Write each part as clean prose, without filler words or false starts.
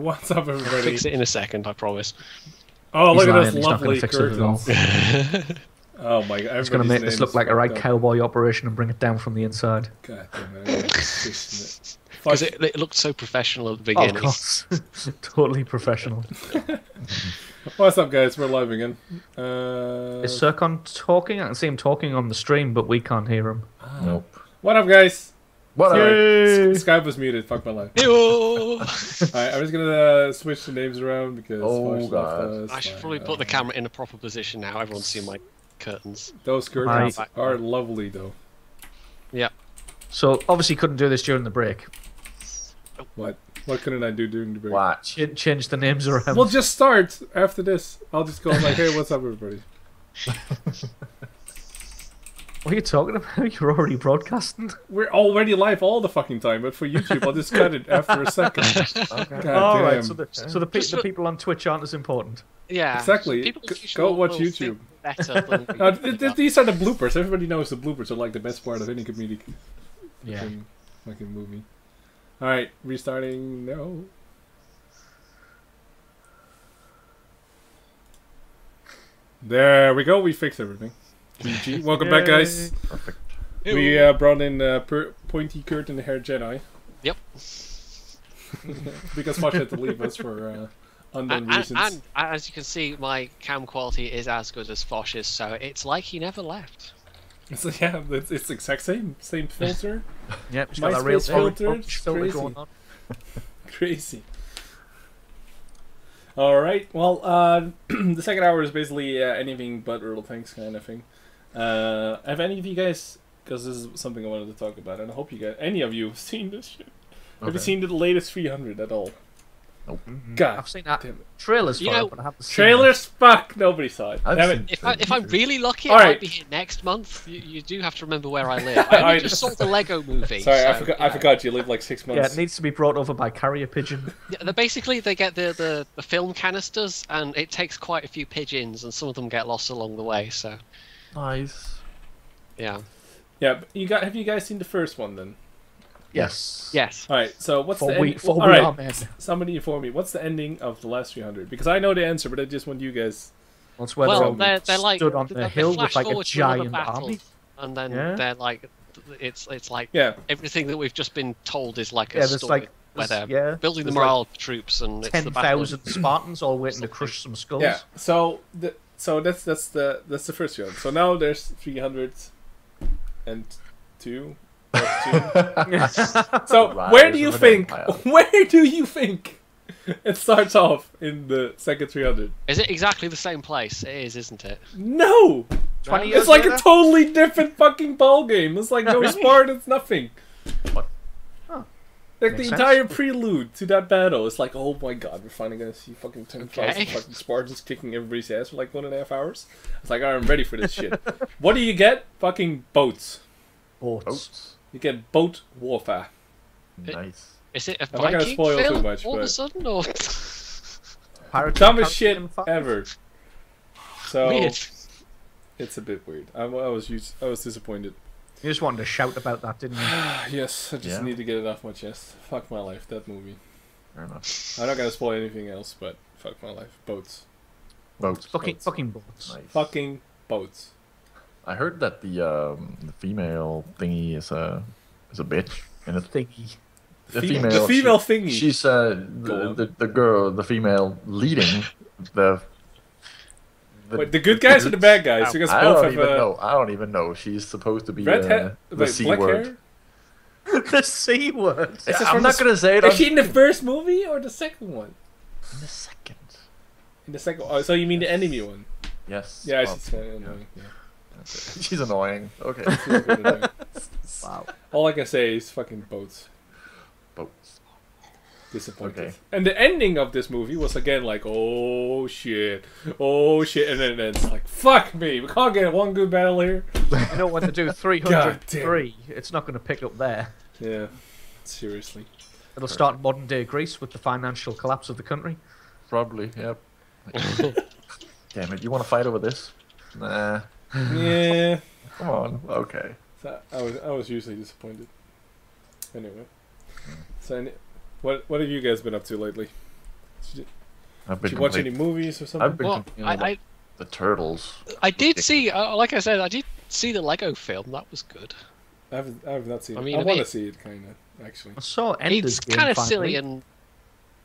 What's up, everybody? Fix it in a second, I promise. Oh, He's look at lying, those he's not gonna lovely fix it at all. curtains. Oh my god. It's going to make this look like a right cowboy operation and bring it down from the inside. God damn it. It. Because it looked so professional at the Oh, beginning. of course. Totally professional. What's up, guys? We're live again. Is Sircon talking? I can see him talking on the stream, but we can't hear him. Nope. What up, guys? What up? Skype was muted. Fuck my life. Ew. Alright, I'm just gonna switch the names around because. God. I should probably put the camera in a proper position now. Everyone's seeing my curtains. Those curtains are lovely, though. Yeah. So, obviously couldn't do this during the break. What? What couldn't I do during the break? Watch. Change the names around. We'll just start after this. I'll just go like, hey, what's up, everybody? What are you talking about? You're already broadcasting? We're already live all the fucking time, but for YouTube, I'll just cut it after a second. Okay. Alright, so the people on Twitch aren't as important. Yeah. Exactly. People Go watch will YouTube. think Better than These are the bloopers. Everybody knows the bloopers are like the best part of any comedic fucking movie. Alright, restarting now. There we go, we fixed everything. GG. Welcome back, guys. Perfect. We brought in pointy curtain hair Jedi. Yep. Because Fosh had to leave us for unknown reasons. And as you can see, my cam quality is as good as Fosh's, so it's like he never left. So yeah, it's the exact same filter. Yep, she's got a real filter. filter going on. Crazy. Alright, well, the second hour is basically anything but real things kind of thing. Have any of you guys, because this is something I wanted to talk about, and I hope you guys, any of you have seen this shit? Have you seen the latest 300 at all? Nope. God, I've seen that. damn it. Trailers for it, but I haven't seen Trailers? Fuck, nobody saw it. I've Damn seen it. If I'm really lucky, All I right. might be here next month. You do have to remember where I live. I only just saw the Lego movie. Sorry, so, I forgot you live like 6 Yeah, months. it needs to be brought over by carrier pigeon. Yeah, they get the film canisters, and it takes quite a few pigeons, and some of them get lost along the way. So Nice. yeah. Yeah, but have you guys seen the first one then? Yes. Yes. Alright, so what's For the we, ending? for we Alright, are men. somebody inform me. What's the ending of the last 300? Because I know the answer, but I just want you guys. That's where Well, they're they're like stood on the they hill flash with like a forward to another giant battle, army. and then Yeah. they're like, it's like Yeah. everything that we've just been told is like a Yeah, there's story like where they're there's building the like morale of the troops, and it's the battle. 10,000 Spartans all waiting to crush some skulls. Yeah. So that's the first one. So now there's 302. So Rise where do you of an think? empire. Where do you think it starts off in the second 300? Is it exactly the same place? It is, isn't it? No. 20 years It's like later? a totally different fucking ball game. It's like no Spartans, nothing. What? Oh, Like the makes sense. entire prelude to that battle, it's like, oh my god, we're finally gonna see fucking 10,000 Okay. fucking Spartans kicking everybody's ass for like 1.5 hours. It's like, I'm ready for this shit. What do you get? Fucking boats. Boats. Oats. You get boat warfare. Nice. Is it a I'm not gonna Viking spoil too film much, all of a but- sudden, or Pirates Dumbest of the shit Caribbean 5? ever. So weird? it's a bit weird. I was disappointed. You just wanted to shout about that, didn't you? Yes, I just Yeah. need to get it off my chest. Fuck my life, that movie. Fair enough. I'm not gonna spoil anything else, but fuck my life. Boats. Boats. Fucking boats. Nice. Fucking boats. I heard that the female thingy is a bitch, and it Thingy. the The female thingy. She's Go on. the girl, the female leading the. Wait, the good guys or the bad guys? Because I both don't have even know. I don't even know. She's supposed to be red hair, the wait, C black word. hair. The C word. Is this I'm from not the- gonna say it. Is on she in the first movie or the second one? in the second? In the second. Oh, so you mean the enemy one? Yes. Yeah, Oh, she's kind of annoying. Yeah. she's annoying. Okay. She's good annoying. Wow. All I can say is fucking boats. Boats. Disappointed. Okay. And the ending of this movie was again like, oh shit, and then it's like, fuck me, we can't get one good battle here. You know when they do 303, it's not going to pick up there. Yeah, seriously. It'll start modern day Greece with the financial collapse of the country. Probably. Yep. Damn it! You want to fight over this? Nah. Yeah. Come on. Okay. So I was usually disappointed. Anyway. So what have you guys been up to lately? I've Did been you watch any complaining- movies or I've something? been Well, complaining about the turtles. I did see, like I said, I did see the Lego film. That was good. I've not seen I it. mean, I a want to bit- see it, kind of, actually. I saw Ender's It's Game. kind of finally. silly and.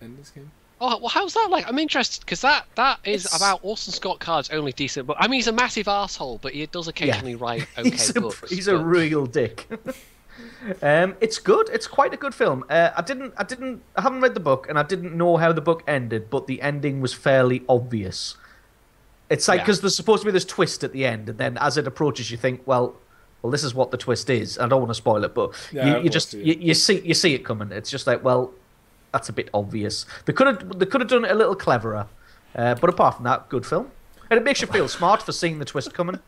End this game? Oh, well, how's that like? I'm interested because that is It's- about Orson Scott Card's only decent book. I mean, he's a massive asshole, but he does occasionally write okay books. He's a but- real dick. It's good. It's quite a good film. I haven't read the book, and I didn't know how the book ended, but the ending was fairly obvious. It's like Yeah. because there's supposed to be this twist at the end, and then as it approaches, you think, well, this is what the twist is. I don't want to spoil it, but Yeah, you just you see it coming. It's just like, well, that's a bit obvious. They could have done it a little cleverer, but apart from that, good film. And it makes you feel smart for seeing the twist coming.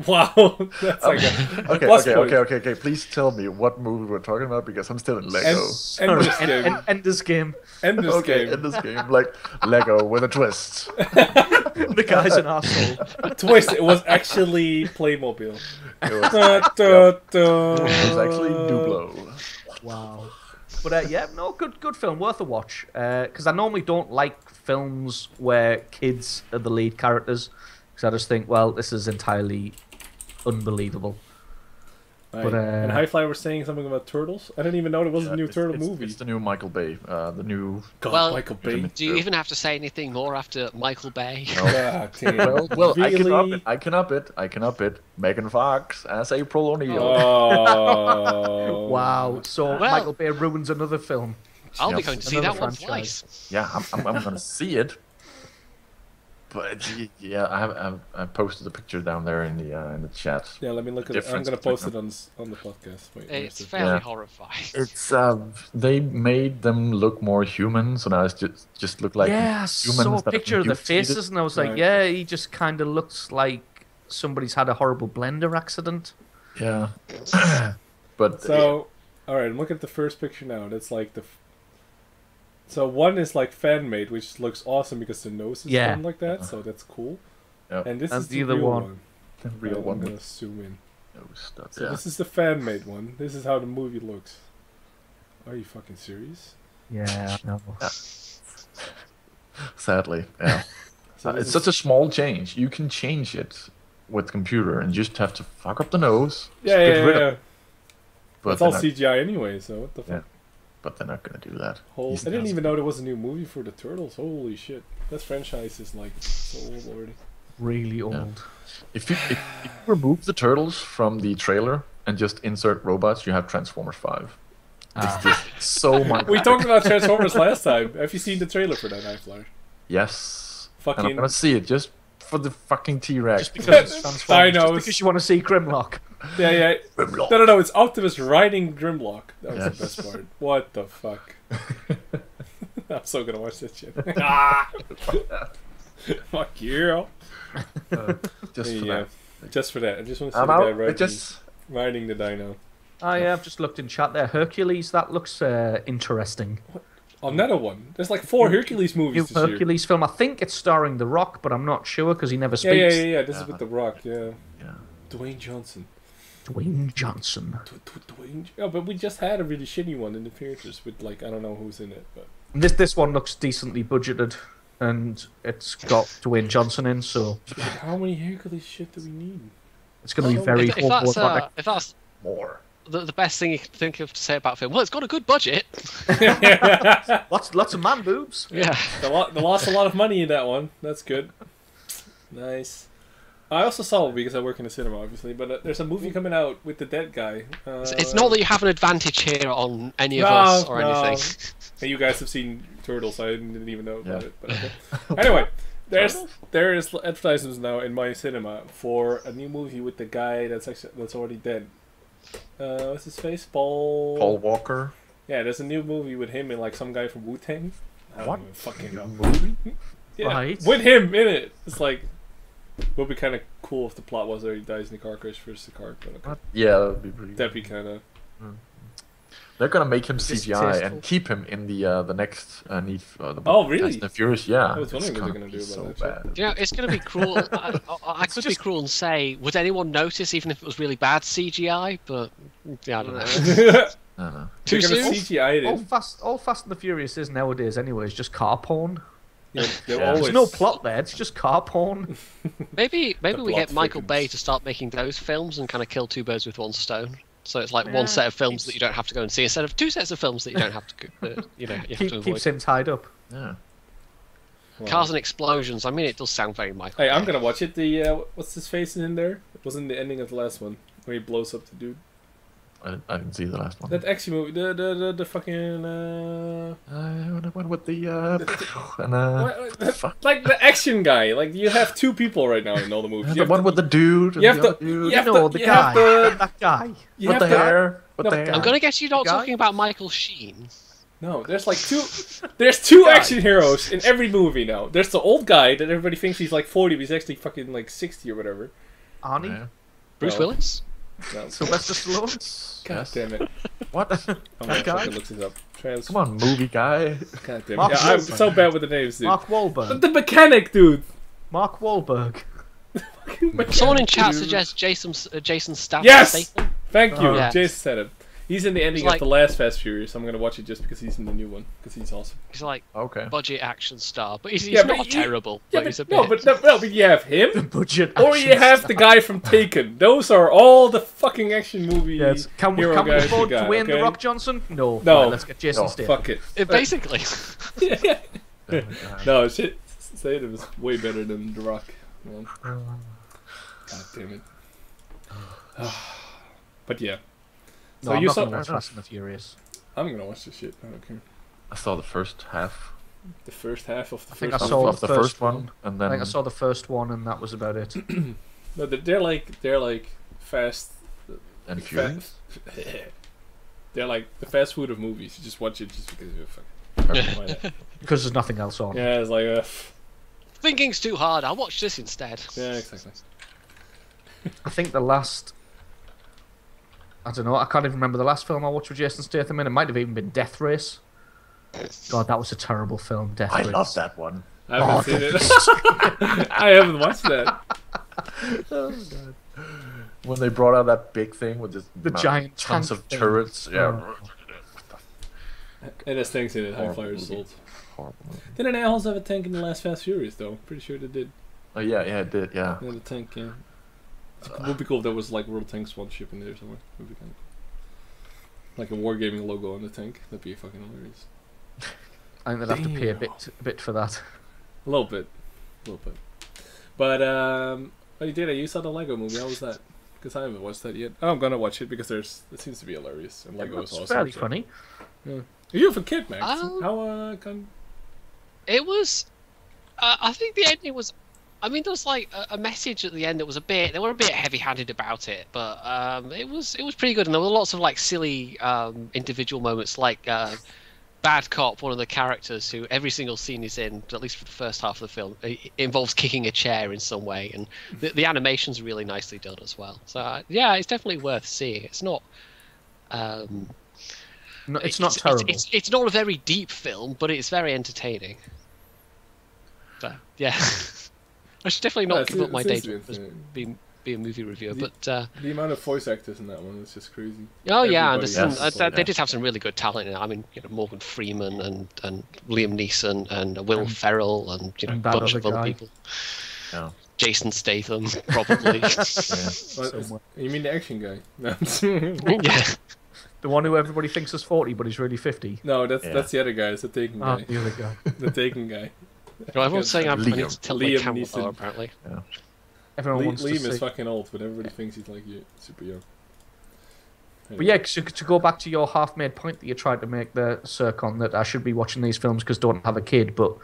Wow, that's like a Okay, plus okay, point. okay. Please tell me what movie we're talking about because I'm still in Lego. Ender's Game. Ender's Game. Ender's Okay, Game. in this game, like Lego with a twist. The guy's an asshole. Twist. It was actually Playmobil. It was, Da, da, da. it was actually Duplo. Wow. But yeah, no, good film, worth a watch. Because I normally don't like films where kids are the lead characters. Because I just think, well, this is entirely unbelievable. Right. But, and Highfly was saying something about turtles. I didn't even know there was a new turtle it's, movie. It's the new Michael Bay. The new. God, Well, Michael Bay. Do you even have to say anything more after Michael Bay? God damn. Well, Really? I can up it. Megan Fox as April O'Neil. Oh. Wow. So Well- Michael Bay ruins another film. I'll be Yep. going to see Another that one franchise. twice. Yeah, I'm gonna see it. But yeah, I posted a picture down there in the chat. Yeah, let me look at it. I'm Difference gonna post it between on the podcast. Wait, It's where's it? fairly Yeah. horrifying. It's they made them look more human, so now it's just look like yeah, I humans saw a that have picture of been the mutated. faces, and I was like, Right. yeah, he just kind of looks like somebody's had a horrible blender accident. Yeah, but So, all right, look at the first picture now. That's like so one is like fan made, which looks awesome because the nose is Yeah. done like that, so that's cool. yeah, And this And is the the other real one. one. the real I'm one gonna with zoom in. no stuff. So Yeah, this is the fan made one. This is how the movie looks. Are you fucking serious? Yeah, no. sadly, yeah. So this It's is- such a small change. You can change it with computer, and you just have to fuck up the nose. yeah, just yeah, get rid of yeah. it. But It's all they're not- CGI anyway, so what the fuck? Yeah. But they're not gonna do that. I These didn't guys- even know there was a new movie for the Turtles. Holy shit. That franchise is like so old already. Really old. If you remove the turtles from the trailer and just insert robots, you have Transformers 5. It's just so much. We talked about Transformers last time. Have you seen the trailer for that, Highflyer? Yes. And Fucking I'm gonna see it just for the fucking T-Rex. Just because it's Transformers. Dinos. Just because you want to see Grimlock. Yeah, yeah. Grimlock. No, it's Optimus riding Grimlock. That was Yes. the best part. What the fuck? I'm so gonna watch that shit. Ah! Fuck you. Just for Yeah, that. just for that. I just want to see I'm the guy out. riding, It just riding the dino. Oh yeah, I've just looked in chat there. Hercules, that looks interesting. Another one. There's like 4 Hercules New movies this year. Hercules film. I think it's starring The Rock, but I'm not sure because he never Yeah, speaks. yeah. This is with The Rock, yeah. yeah. Dwayne Johnson. Dwayne Johnson. Dwayne. Oh, but we just had a really shitty one in the theaters with like I don't know who's in it, but This one looks decently budgeted, and it's got Dwayne Johnson in, so like, how many Hercules shit do we need? it's going to be Oh, very If that's, homoerotic. if that's More. the best thing you can think of to say about film, well, it's got a good budget. Lots of man boobs. Yeah. They lost a lot of money in that one. That's good. Nice. I also saw, because I work in the cinema, obviously, but there's a movie coming out with the dead guy. It's not that you have an advantage here on any of us or anything. And you guys have seen Turtles. I didn't even know about Yeah. it. But okay. Anyway, there is advertisements now in my cinema for a new movie with the guy that's already dead. What's his face? Paul Walker. Yeah, there's a new movie with him and like some guy from Wu-Tang. I don't What? even fucking know. Movie? Yeah, Right. with him in it. It's like would be kind of cool if the plot was that he dies in a car crash versus the car. But okay. Yeah, that'd be pretty. That'd be kind of. They're gonna make him Just CGI tasteful. and keep him in the next Need. The Oh, really? Fast and the Furious, yeah. I was wondering It's what they're gonna gonna do be about so that bad. You know, it's going to be cruel. I could be cruel and say, would anyone notice even if it was really bad CGI? But yeah, I don't know. I don't know. Too They're gonna soon? CGI it in. All Fast and the Furious is nowadays anyway. It's just car porn. Yeah, they're Yeah. always... There's no plot there. It's just car porn. Maybe we plot get Michael thickens. Bay to start making those films and kind of kill two birds with one stone. So it's like Yeah, one set of films keeps- that you don't have to go and see instead of two sets of films that you don't have to, you have to avoid. Keeps him tied up. Yeah. Cars and explosions. I mean, it does sound very Michael. Hey, I'm Bay. gonna watch it. The what's his face in there? It wasn't the ending of the last one where he blows up the dude. I didn't see the last one. That action movie, the fucking I went with the and fuck. like the action guy. Like you have two people right now in all the movies. The one with the dude. And you have the to- other dude you have No, to- the you have guy. to- That guy. you with have the to- hair. With No, the hair. I'm gonna guess you're not Guy? talking about Michael Sheen. No, there's like two. There's two Guy. action heroes in every movie now. There's the old guy that everybody thinks he's like 40, but he's actually fucking like 60 or whatever. Arnie. Yeah. Bruce No. Willis. No. Sylvester Stallone. God Yes. damn it! What? I'm gonna That guy? fucking look this up. Come on, movie guy. God damn it! Mark Yeah, I'm Wahlberg. so bad with the names, dude. Mark Wahlberg. The mechanic, dude. Mark Wahlberg. Someone in chat Dude. suggests Jason Statham. Yes! Thank you. Yeah. Jason said it. He's in the ending It's like- of the last Fast Furious. I'm gonna watch it just because he's in the new one because he's awesome. He's like Okay. budget action star, but he's Yeah, but not you- terrible. Yeah, but he's a but, no, bit. but you have him, Budget. or you action have star. the guy from Taken. Those are all the fucking action movie Yes. Can we hero guys afford you got, Dwayne okay? the Rock Johnson? No. No. Right, let's get Jason No, Statham. fuck it. Basically. Oh my God. No, shit. Statham is way better than The Rock. Man. God damn it. But yeah, No, So I'm you not saw- gonna watch Fast and the Furious. I'm gonna watch this shit. I don't care. I saw the first half The first half of the think first I of, saw of the the first first one, and I then think I saw the first one, and that was about it. No, they're like fast and fa- Furious. They're like the fast food of movies. You just watch it just because you're fucking. Why not? Because there's nothing else on. Yeah, it's like Thinking's too hard. I'll watch this instead. yeah, exactly. I think the last. I don't know. I can't even remember the last film I watched with Jason Statham in. It might have even been Death Race. God, that was a terrible film. Death I Race. love that one. I haven't seen it. I haven't watched that. Oh, God. When they brought out that big thing with this The giant tons tank of thing. turrets. Yeah. Oh. It has tanks in it. High Horrible flyers movie. sold. Horrible movie. Didn't they also have a tank in the last Fast Furious though? Pretty sure they did. Oh yeah, it did. Yeah. They had a tank. Yeah. It would be cool if there was like World Tank Squad ship in there somewhere. Would be kind of cool. Like a wargaming logo on the tank. That'd be fucking hilarious. I think they'd have to pay a Damn. bit for that. A little bit. But oh, you did. You saw the Lego movie. How was that? Because I haven't watched that yet. Oh, I'm gonna watch it because it seems to be hilarious and Lego is It's awesome. fairly so- funny. You have a kid, Max. Um, How It was. I think the ending was. I mean, there was like a message at the end that was a bit. They were a bit heavy-handed about it, but it was pretty good, and there were lots of like silly individual moments, like Bad Cop, one of the characters who every single scene he's in, at least for the first half of the film, it involves kicking a chair in some way, and the animation's really nicely done as well. So yeah, it's definitely worth seeing. It's not. No, it's not terrible. It's not a very deep film, but it's very entertaining. So yeah, I should definitely not give up my day job as be a movie reviewer. But the amount of voice actors in that one is just crazy. oh yeah, and Everybody there's has some, to they did have some really good talent in it. I mean, Morgan Freeman and Liam Neeson and Will Ferrell and a and that bunch of other other guy. people. Yeah. Jason Statham, probably. What, Somewhere. you mean the action guy? Yeah. The one who everybody thinks is 40, but he's really 50. No, that's Yeah. that's the other guy. It's the Taken Ah, guy. the other guy. The Taken guy. No, everyone's saying I need Liam. to tell my Liam camera Neeson. though, apparently. Everyone wants Liam to is see. fucking old, but everybody thinks he's like super young. But yeah, to go back to your half-made point that you tried to make there, Sircon, that I should be watching these films because don't have a kid, but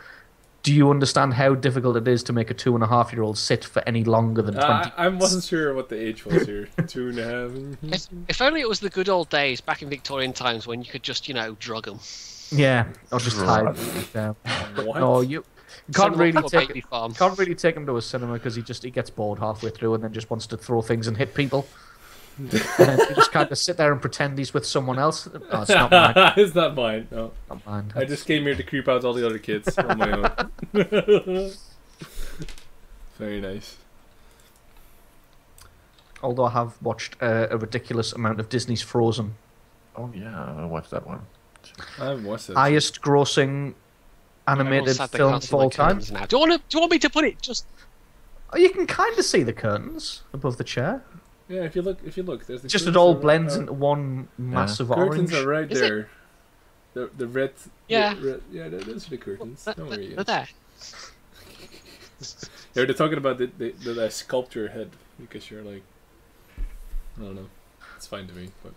do you understand how difficult it is to make a 2.5-year-old sit for any longer than 20 I wasn't sure what the age was here. 2.5. If only it was the good old days back in Victorian times when you could just, drug them. Yeah, or just tie them down. What? No, you can't really take baby farm. can't really take him to a cinema because he gets bored halfway through and then just wants to throw things and hit people. And then you just kind of sit there and pretend he's with someone else. No, it's not mine. It's not mine. No. Not mine. I just came here to creep out all the other kids on my own. Very nice. Although I have watched a ridiculous amount of Disney's Frozen. Oh yeah, I watched that one. I haven't watched it. Highest grossing animated Everyone's sad they film can't of see my all time. curtains now. Do you want me to put it just? Oh, you can kind of see the curtains above the chair. Yeah, if you look, there's the Just it curtains all are- blends are- into one massive Curtains orange. are right Is it? there. The red. Yeah. Yeah, those are the curtains. Don't worry. They're there. Yeah, they're talking about the sculpture head because you're like, I don't know. It's fine to me, but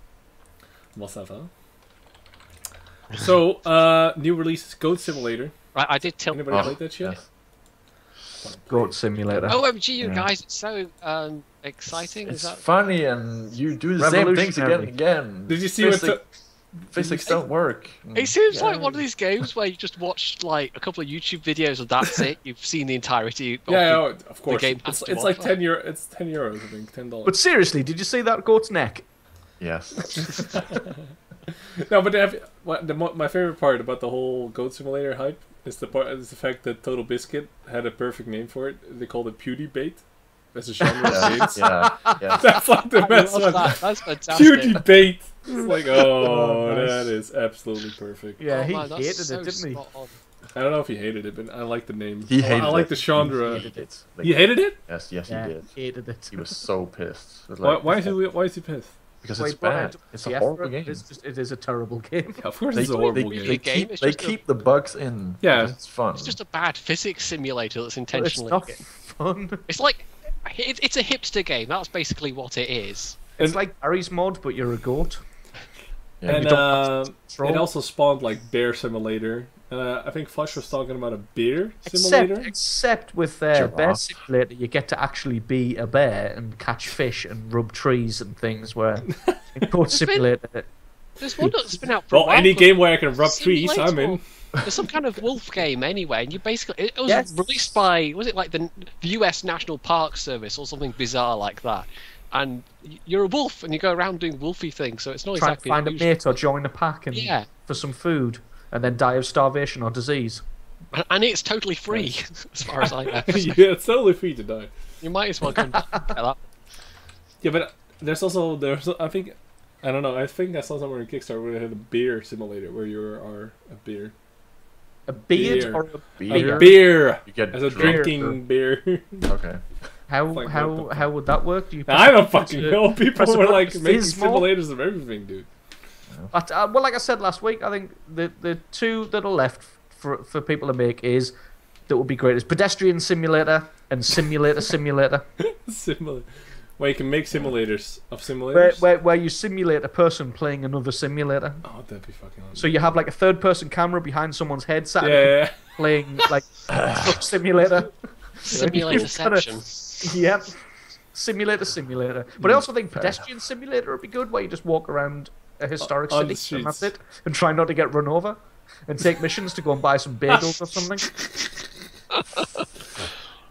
what's that? So, new release Goat Simulator. Right, I did tilt. Anybody Oh, played that shit? yes. Goat Simulator. OMG, you Yeah. guys! It's so exciting. It's Is that? funny, and you do the same things again and again. Did you see what? Physics don't work. It seems Yeah. like one of these games where you just watched like a couple of YouTube videos and that's it. You've seen the entirety. Of Yeah, the, of course. game has It's, to it's like offer. €10. It's €10, I think. $10. But seriously, did you see that goat's neck? Yes. No, but my favorite part about the whole Goat Simulator hype is the fact that Total Biscuit had a perfect name for it. They called it Pewdie Bait. As a genre of games. Yeah. That's like the I best love one. that. That's fantastic. Pewdie Bait. It's like, Oh, nice. that is absolutely perfect. Yeah, Oh, he man, that's hated so it, didn't he? spot on. I don't know if he hated it, but I like the name. He hated I like it. the genre. He hated it. Like, He hated it? Yes, Yeah, he did. he hated it. He was so pissed. It was Why, like- why is he pissed? Because Well, it's he brought bad. it It's the a effort. horrible game. It is a terrible game. Yeah, of course They, it's a they, horrible really game. a game, keep, it's they just a- keep the bugs in. Yeah. because it's fun. It's just a bad physics simulator that's It's intentionally. not fun. It's like it's a hipster game. That's basically what it is. It's like Barry's mod, but you're a goat. Yeah, And we don't- Troll. it also spawned like Bear Simulator. I think Flush was talking about a beer simulator. Except with Bear Giraffe. Simulator, you get to actually be a bear and catch fish and rub trees and things. Where in Goat Simulator, There's one that's been out for a Well, while. any called game where I can rub trees, I'm Simulator. in. There's some kind of wolf game anyway, and you basically it was Yes. released by was it like the U.S. National Park Service or something bizarre like that. And you're a wolf, and you go around doing wolfy things. So it's not try to exactly find a usual. mate or join a pack and Yeah. for some food, and then die of starvation or disease. And it's totally free as far as I know. Yeah, it's totally free to die. You might as well go and get that. Yeah, but there's I think I don't know. I think I saw somewhere in Kickstarter where they had a beer simulator where you are a beer. A beard Beer. or a Beer. A beer You get as a drunk. drinking beer. Okay. How Like, what how the how would that work? Do you? I don't press fucking a- know. People press a were button like to making fizz more? simulators of everything, dude. But, well, like I said last week, I think the two that are left for people to make is that would be great is Pedestrian Simulator and Simulator. Simulator. Where you can make simulators of where, simulators. where you simulate a person playing another simulator. Oh, that'd be fucking awesome. So you have like a third person camera behind someone's head, sat Yeah. playing like truck simulator. Simulator You've gotta- section. Yep. Simulator. But I also think Pedestrian Simulator would be good, where you just walk around a historic On the city and that's streets. it, and try not to get run over, and take missions to go and buy some bagels or something.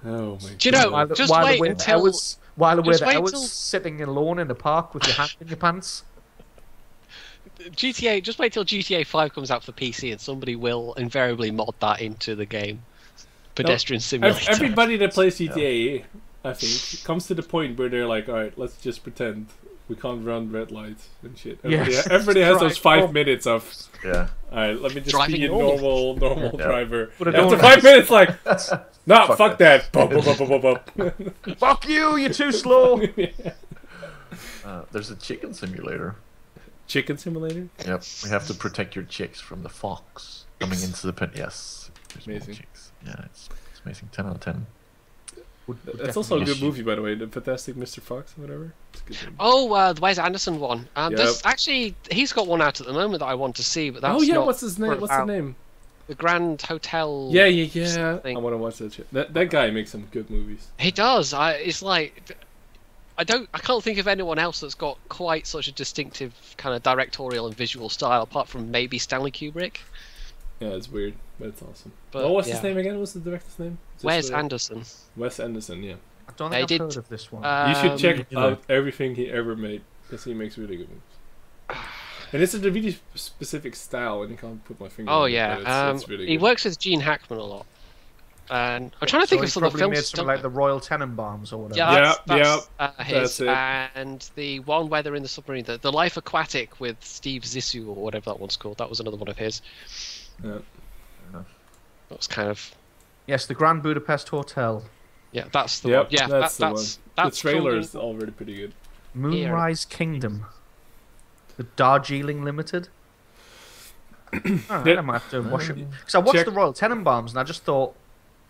Oh my. Do you know? While, Just while wait away until- the hours, while away just the wait hours till- sitting alone in a park with your hand in your pants. GTA. Just wait till GTA 5 comes out for PC, and somebody will invariably mod that into the game. Pedestrian Simulator. Everybody that plays GTA, I think, comes to the point where they're like, all right, let's just pretend we can't run red lights and shit. Yes. Everybody has those Right. 5 minutes of, Yeah. all right, let me just Driving be a normal. normal Yeah. driver. But I After don't- 5 minutes, like, nah, Fuck fuck that. Bum, bum, bum, bum, bum, bum. Fuck you! You're too slow. There's a chicken simulator. Chicken simulator? Yep. We have to protect your chicks from the fox coming into the pen. Yes. There's more Amazing. chicks. Yeah, it's amazing. 10 out of 10. That's also a good definitely- movie, by the way. The Fantastic Mr. Fox or whatever. It's a good movie. Oh, the Wes Anderson one. There's Yep. actually he's got one out at the moment that I want to see, but that's Oh, yeah, not what's his name? for What's the about name? The Grand Hotel. Yeah. something. I want to watch that shit. That guy makes some good movies. He does. It's like I can't think of anyone else that's got quite such a distinctive kind of directorial and visual style, apart from maybe Stanley Kubrick. Yeah, it's weird, but it's awesome. But, Oh, what's his yeah. name again? What's the director's name? Just, Wes Anderson. Wes Anderson, yeah. I don't They think did- I've heard of this one. You should check either. out everything he ever made, because he makes really good movies. And it's a really specific style, and I can't put my finger Oh on it, yeah. but it's really He good. works with Gene Hackman a lot. And I'm trying to think So of he some of the probably made films. something like the Royal Tenenbaums or whatever. Yeah, that's his. it. And the one where they're in the submarine, the Life Aquatic with Steve Zissou or whatever that one's called. That was another one of his. Yeah. That was kind of. Yes, the Grand Budapest Hotel. Yeah, that's the Yep, one. Yeah, that's the one. That's The trailer's cool. already pretty good. Moonrise Kingdom. The Darjeeling Limited. Alright, I might have to watch it. Because I watched Check- the Royal Tenenbaums and I just thought,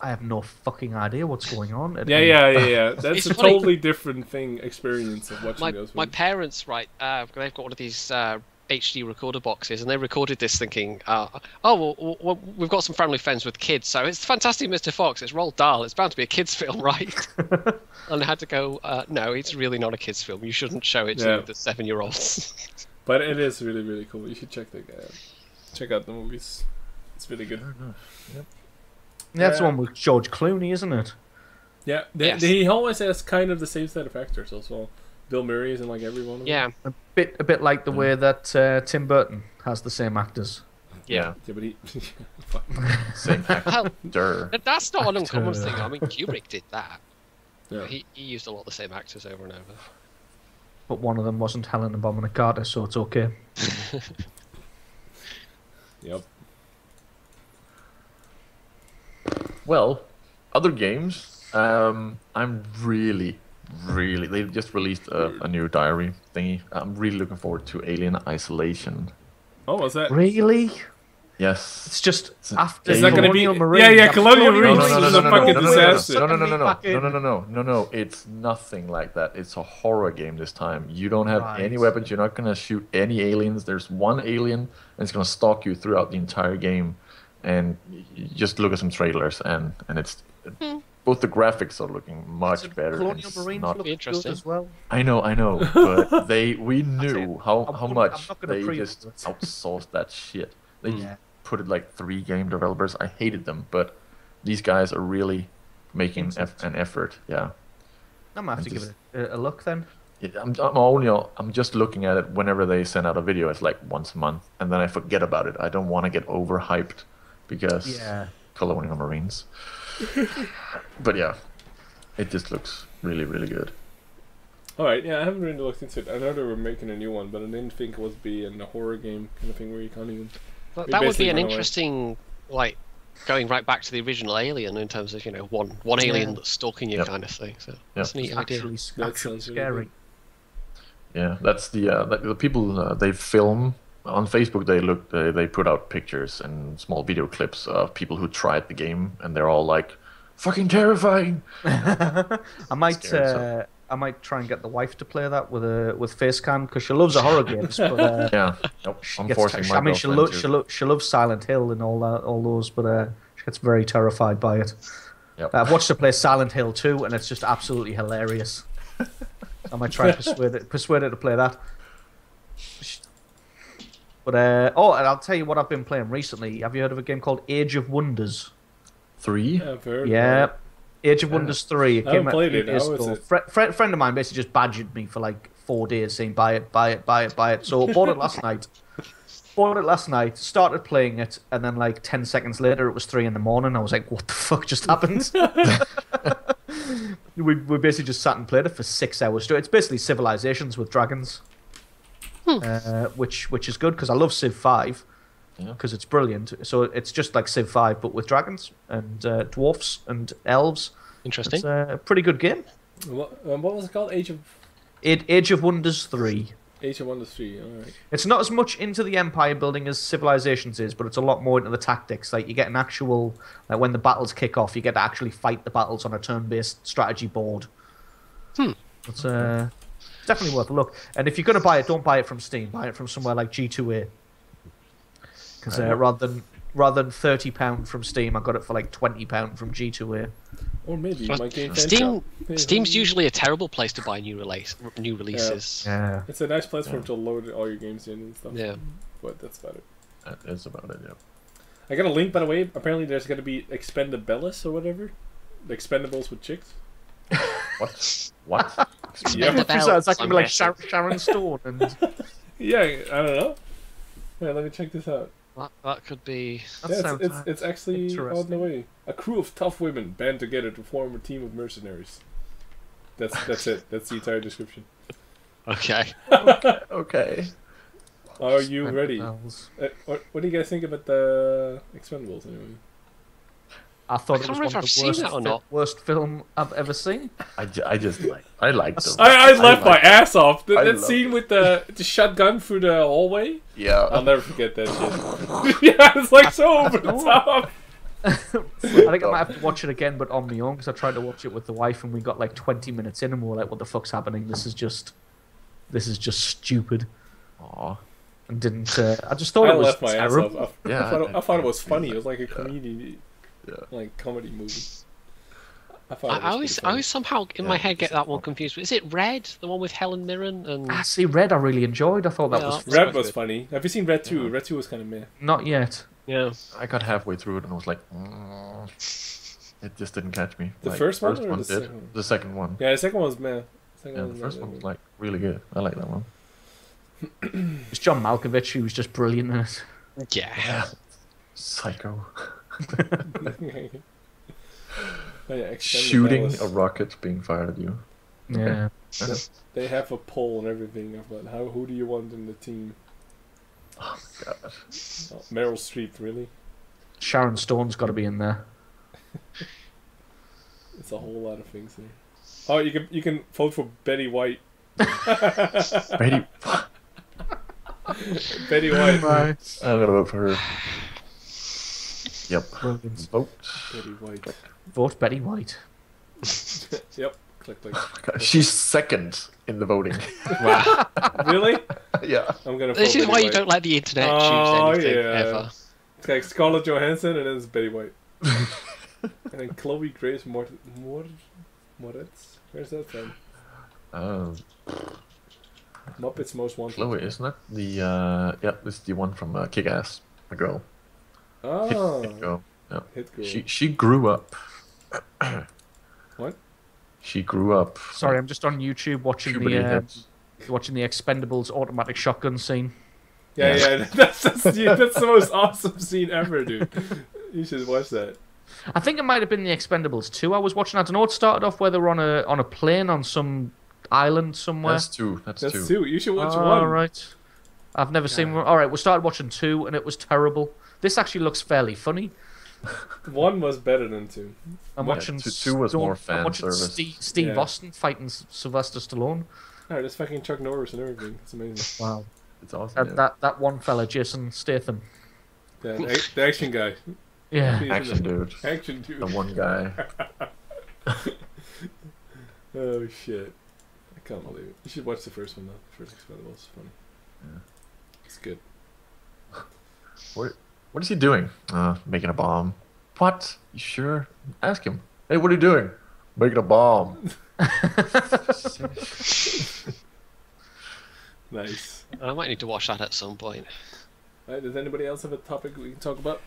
I have no fucking idea what's going on. Yeah. That's It's a funny. totally different experience of watching those My movies. parents, right, they've got one of these HD recorder boxes, and they recorded this thinking, well, we've got some family friends with kids, so it's Fantastic Mr. Fox, it's Roald Dahl, it's bound to be a kids' film, right? And I had to go, no, it's really not a kids' film. You shouldn't show it to the 7-year-olds. But it is really, really cool. You should check that guy out. Check out the movies. It's really good. That's the one with George Clooney, isn't it? Yeah, Yes. he always has kind of the same set of actors as well. Bill Murray is in like every one of them. Yeah, A bit like the way that Tim Burton has the same actors. yeah. Yeah, but he... Same Well, actor. that's not an uncommon Actor. thing. I mean, Kubrick did that. Yeah. He used a lot of the same actors over and over. But one of them wasn't Helena Bonham Carter, so it's okay. Yep. Well, other games. I'm really. They just released a new diary thingy. I'm really looking forward to Alien Isolation. Oh, what's that? Really? Yes. It's just It's- after Is that gonna be- Colonial yeah, Marines. yeah, after Colonial No, Marines no, is no, a no, no, fucking no, disaster. no, no, no, no, Sucking no, me back in. no. It's nothing like that. It's a horror game this time. You don't have Right. any weapons. You're not gonna shoot any aliens. There's one alien, and it's gonna stalk you throughout the entire game. And you just look at some trailers, and it's both the graphics are looking much better. Colonial It's Marines not- look good Interesting. as well. I know, but we knew how I'm much not gonna they pre-order just it. outsourced that shit. They Yeah. put it like 3 game developers. I hated them, but these guys are really making an effort. Yeah, I might have to give it a look then. I'm just looking at it whenever they send out a video. It's like once a month, and then I forget about it. I don't want to get overhyped because Yeah. Colonial Marines. But yeah, it just looks really, really good. Alright, yeah, I haven't really looked into it. I know they were making a new one, but I didn't think it was being a horror game kind of thing where you can't even... Well, We that would basically be an run away. interesting, like, going right back to the original Alien in terms of, one alien that's stalking you Yep. kind of thing. So that's a neat It's idea. actually That sounds really scary. Yeah, that's the people they film on Facebook. They put out pictures and small video clips of people who tried the game, and they're all like, "Fucking terrifying." I might Scared, so. I might try and get the wife to play that with face cam because she loves the horror games. But Yeah, nope. she I'm gets forcing my I mean, she girlfriend to- she loves Silent Hill and all those, but she gets very terrified by it. Yep. I've watched her play Silent Hill 2, and it's just absolutely hilarious. I might try and persuade her to play that. But and I'll tell you what I've been playing recently. Have you heard of a game called Age of Wonders? 3. Yeah, I've heard Yeah, about Age of Wonders 3. It I haven't came out played a few it. days How is ago. it? Friend of mine basically just badgered me for like 4 days saying buy it. So I bought it last night. Started playing it, and then like 10 seconds later it was 3 in the morning. I was like, what the fuck just happened? we basically just sat and played it for 6 hours straight. It's basically Civilizations with dragons. Which is good because I love Civ 5 Yeah. because it's brilliant. So it's just like Civ 5 but with dragons and dwarfs and elves. Interesting. It's a pretty good game. it. What was it called? Age Of Wonders 3. of Wonders 3, alright. It's not as much into the empire building as Civilizations is, but it's a lot more into the tactics. Like you get an actual, like when the battles kick off, you get to actually fight the battles on a turn-based strategy board. It's definitely worth a look. And if you're going to buy it, don't buy it from Steam. Buy it from somewhere like G2A. Because rather than £30 from Steam, I got it for like £20 from G2A. Or maybe Well, my game Steam's usually a terrible place to buy new releases. Yeah. It's a nice platform to load all your games in and stuff. Yeah. But that's about it. That is about it. Yeah. I got a link, by the way. Apparently there's going to be Expendables or whatever. The Expendables with chicks. What? Yeah. It's like, I'm like guessing. Sharon Stone and Yeah, I don't know. Wait, let me check this out. That could be. That Yeah, sounds it's actually on the interesting. way. A crew of tough women band together to form a team of mercenaries. That's it. That's the entire description. Okay. Okay. Are you ready? Expendables. What do you guys think about the Expendables anyway? I thought I it can't was one remember of if the I've seen that or not. worst film I've ever seen. I just like. I liked them. I laughed my liked them. ass off. I That love scene with the shotgun through the hallway. Yeah. I'll never forget that shit. Yeah, it's like so over the top. I think I might have to watch it again, but on my own, because I tried to watch it with the wife, and we got like 20 minutes in, and we were like, "What the fuck's happening? This is just stupid." Aw. And didn't. I just thought I it was laughed my ass terrible. off. Yeah, I thought it was I funny. feel It was like a like- comedy, Yeah. like comedy movie. I thought I it was always pretty funny. somehow in my Yeah, head get it's that one fun. confused. Is it Red, the one with Helen Mirren and? Ah, see, Red, I really enjoyed. I thought that Yeah, was that was Red quite was good. funny. Have you seen Red 2? Yeah. Red 2 was kind of meh. not yet. Yeah. I got halfway through it and was like, it just didn't catch me. The Like, first one or the did. second one? The second one. Yeah, the second one was meh. Yeah, the first one was like really good. I like that one. It's John Malkovich, who was just brilliant in it. Yeah. Psycho. Oh, yeah, Expendables, Shooting that a was- rocket being fired at you. Yeah. They have a poll and everything about who do you want in the team. Oh, God. Oh, Meryl Streep, really? Sharon Stone's got to be in there. It's a whole lot of things there. Oh, you can vote for Betty White. Betty. Betty White. Right. I'm gonna vote for her. Yep. Vote. Betty White. Vote Betty White. Yep. Click, click. God, she's second in the voting. Wow. Really? Yeah. I'm gonna. This vote is Betty why you White. don't let the internet Oh, choose anything yeah. ever. It's like Scarlett Johansson and then it's Betty White. And then Chloe Grace Moretz. Where's that from? Muppets Most Wanted. Chloe, isn't that the? Yep, it's the one from Kick-Ass. The girl. Oh. Hit girl. Yeah. Hit girl. She grew up. What? She grew up. Sorry, I'm just on YouTube watching Puberty hits. the Expendables automatic shotgun scene. Yeah, Yeah. yeah. That's the most awesome scene ever, dude. You should watch that. I think it might have been the Expendables 2 I was watching. I don't know. It started off where they were on a plane on some island somewhere. That's two. That's That's two. two. You should watch All one. right. I've never seen one. All right, we started watching 2 and it was terrible. This actually looks fairly funny. One was better than two. I'm Yeah, watching two was more fan I'm watching service. Steve Yeah. Austin fighting Sylvester Stallone. Alright, there's fucking Chuck Norris and everything. It's amazing. Wow. It's awesome. That one fella, Jason Statham. Yeah, the action guy. Yeah. He's Action in it. dude. Action dude. The one guy. Oh shit. I can't believe it. You should watch the first one though. The first Expendables. It's funny. Yeah. It's good. What is he doing? Making a bomb. What? You sure? Ask him. Hey, what are you doing? Making a bomb. Nice. I might need to watch that at some point. Alright, does anybody else have a topic we can talk about?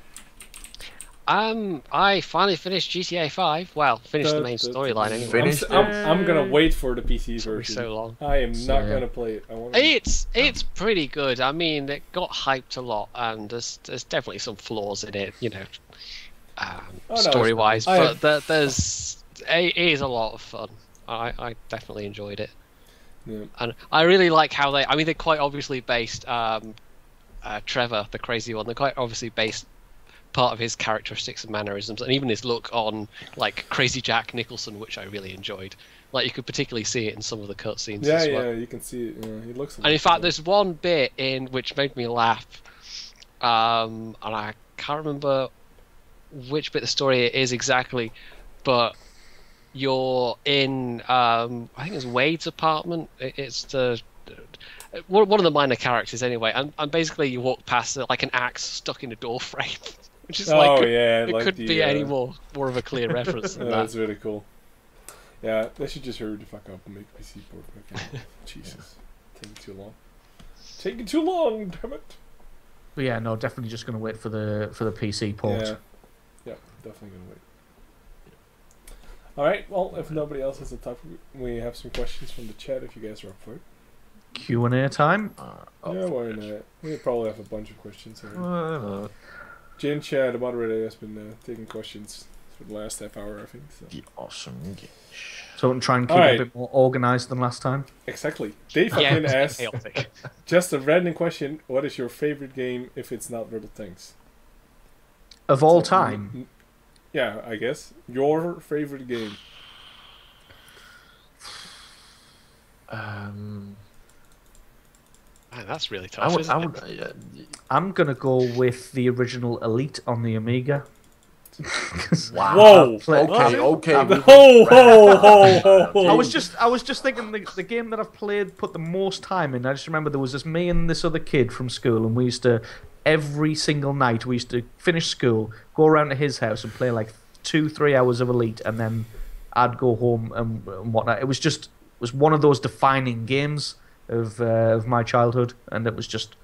I finally finished GTA 5. Well, finished the main storyline anyway. Finished I'm gonna wait for the PC It took me version. so long. I am not Yeah. gonna play it. I want. It's pretty good. I mean, it got hyped a lot, and there's definitely some flaws in it, you know, no, story wise. I But have- it is a lot of fun. I definitely enjoyed it, Yeah. and I really like how they. I mean, they're quite obviously based. Trevor, the crazy one, they're quite obviously based part of his characteristics and mannerisms, and even his look on like Crazy Jack Nicholson, which I really enjoyed. Like you could particularly see it in some of the cutscenes Yeah, as well. yeah, you can see it. Yeah, he looks. And in fact, there's one bit in which made me laugh, and I can't remember which bit of the story it is exactly, but you're in, I think it's Wade's apartment. It's the one of the minor characters anyway, and basically you walk past like an axe stuck in a door frame, which is like yeah, it like couldn't be any more of a clear reference than that. That's really cool. Yeah, they should just hurry the fuck up and make PC port back in. Jesus, taking too long. Taking too long, damn it. But yeah, no, definitely just going to wait for the PC port. Yeah, yeah, definitely gonna wait. All right, well, if nobody else has a topic, we have some questions from the chat. If you guys are up for it. Q&A time. Yeah, why not? We probably have a bunch of questions here. Uh, Jin Chad, the moderator, has been taking questions for the last half hour, I think. So. the awesome game. So we can try and keep Alright. it a bit more organised than last time. Exactly. Dave Yeah, fucking it's asked, chaotic. just a random question, what is your favorite game if it's not Little Things? Of all time, Yeah, I guess. Your favorite game. Um, Man, that's really I tough. would, isn't I it? would, I'm going to go with the original Elite on the Amiga. 'Cause wow. Whoa! Okay. Ho, ho, ho, ho. I was just thinking the game that I've played, put the most time in. I just remember there was this me and this other kid from school, and we used to every single night we used to finish school, go around to his house and play like 2-3 hours of Elite, and then I'd go home and whatnot. It was one of those defining games of my childhood, and it was just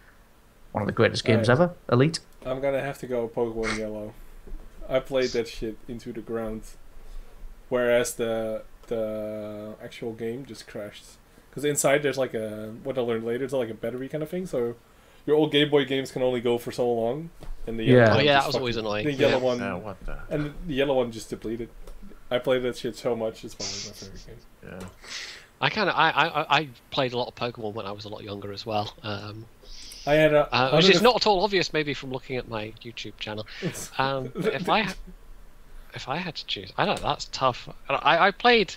one of the greatest games ever. Elite. I'm gonna have to go Pokemon Yellow. I played that shit into the ground, whereas the actual game just crashed. Because inside there's like what I learned later, it's like a battery kind of thing. So your old Game Boy games can only go for so long, and the yellow Yeah. Oh one yeah, just that was always annoying. The yellow Yeah. one, What the? and the yellow one just depleted. I played that shit so much; it's probably my favorite game. Yeah. I played a lot of Pokemon when I was a lot younger as well. I had a Which is not at all obvious, maybe from looking at my YouTube channel. If I had to choose, I don't know. That's tough. I played.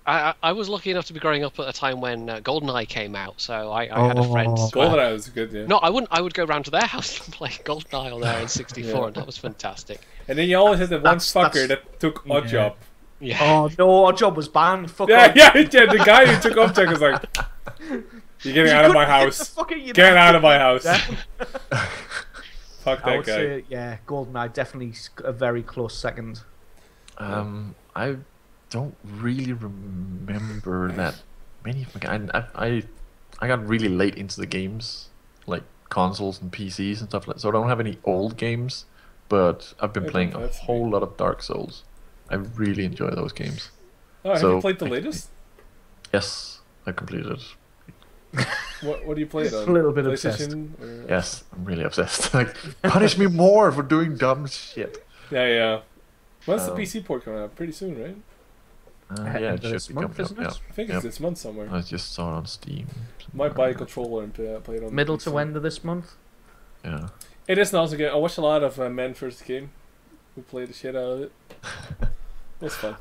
I was lucky enough to be growing up at a time when GoldenEye came out, so I had a friend. GoldenEye was good, yeah. No, I wouldn't. I would go round to their house and play GoldenEye on there in '64, Yeah. and that was fantastic. And then you always had that one That's- fucker that took Oddjob. Yeah. Oh no, our job was banned. Fuck Yeah, off. yeah, the guy who took Oddjob was like, "You're getting out of my house. Get out of my house." Fuck I that would guy. say, yeah, GoldenEye definitely a very close second. I don't really remember that many. I got really late into the games, like consoles and PCs and stuff like that. So I don't have any old games, but I've been Okay, playing a that's whole lot of Dark Souls. I really enjoy those games. Oh, have So- you played the latest? Yes, I completed. What do you play it on? A little bit obsessed. PlayStation or- Yes, I'm really obsessed. Like, punish me more for doing dumb shit. Yeah, yeah. When's the Um, PC port coming out? Pretty soon, right? Yeah, End it of should this be month, coming up. isn't it? Yeah. I think it's Yep. this month somewhere. I just saw it on Steam. Might buy a controller and play it on Middle the to PC. end of this month. Yeah. It is an awesome game. I watched a lot of Man vs. Game. We played the shit out of it. It was fun.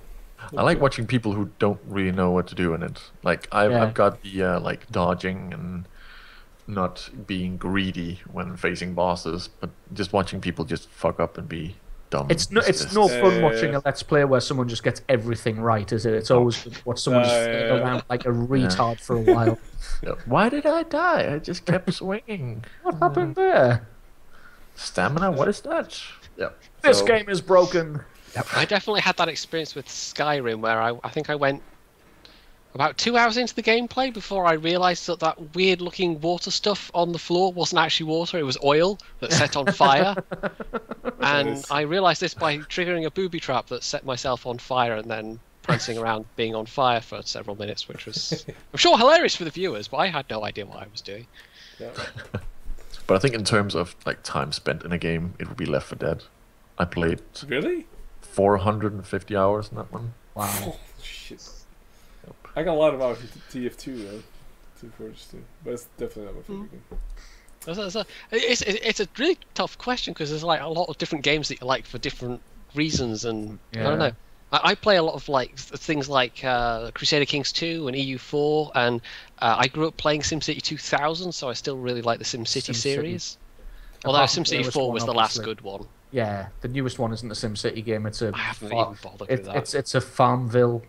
I like watching people who don't really know what to do in it. Like Yeah. I've got the like dodging and not being greedy when facing bosses, but just watching people just fuck up and be dumb. It's no just- fun Yeah. watching a let's play where someone just gets everything right, is it? It's always good to watch someone just Yeah. sit around like a retard for a while. Yeah. Why did I die? I just kept swinging. What happened there? Stamina? What is that? Yeah. This So- game is broken. I definitely had that experience with Skyrim, where I think I went about 2 hours into the gameplay before I realised that weird-looking water stuff on the floor wasn't actually water; it was oil that set on fire. And Nice. I realised this by triggering a booby trap that set myself on fire, and then prancing around being on fire for several minutes, which was, I'm sure, hilarious for the viewers, but I had no idea what I was doing. Yeah. But I think in terms of like time spent in a game, it would be Left 4 Dead. I played Really? 450 hours in that one. Wow. Oh, shit. I got a lot of hours into TF2 though. To Forge 2. But it's definitely not my favorite game. It's a really tough question because there's like a lot of different games that you like for different reasons, and I don't Yeah. know. I play a lot of like things like Crusader Kings 2 and EU4, and I grew up playing SimCity 2000, so I still really like the SimCity SimCity. series. Although Apart from the SimCity newest 4 one, was the last obviously. good one. Yeah, the newest one isn't a SimCity game. It's a I haven't even bothered with that. it's a Farmville.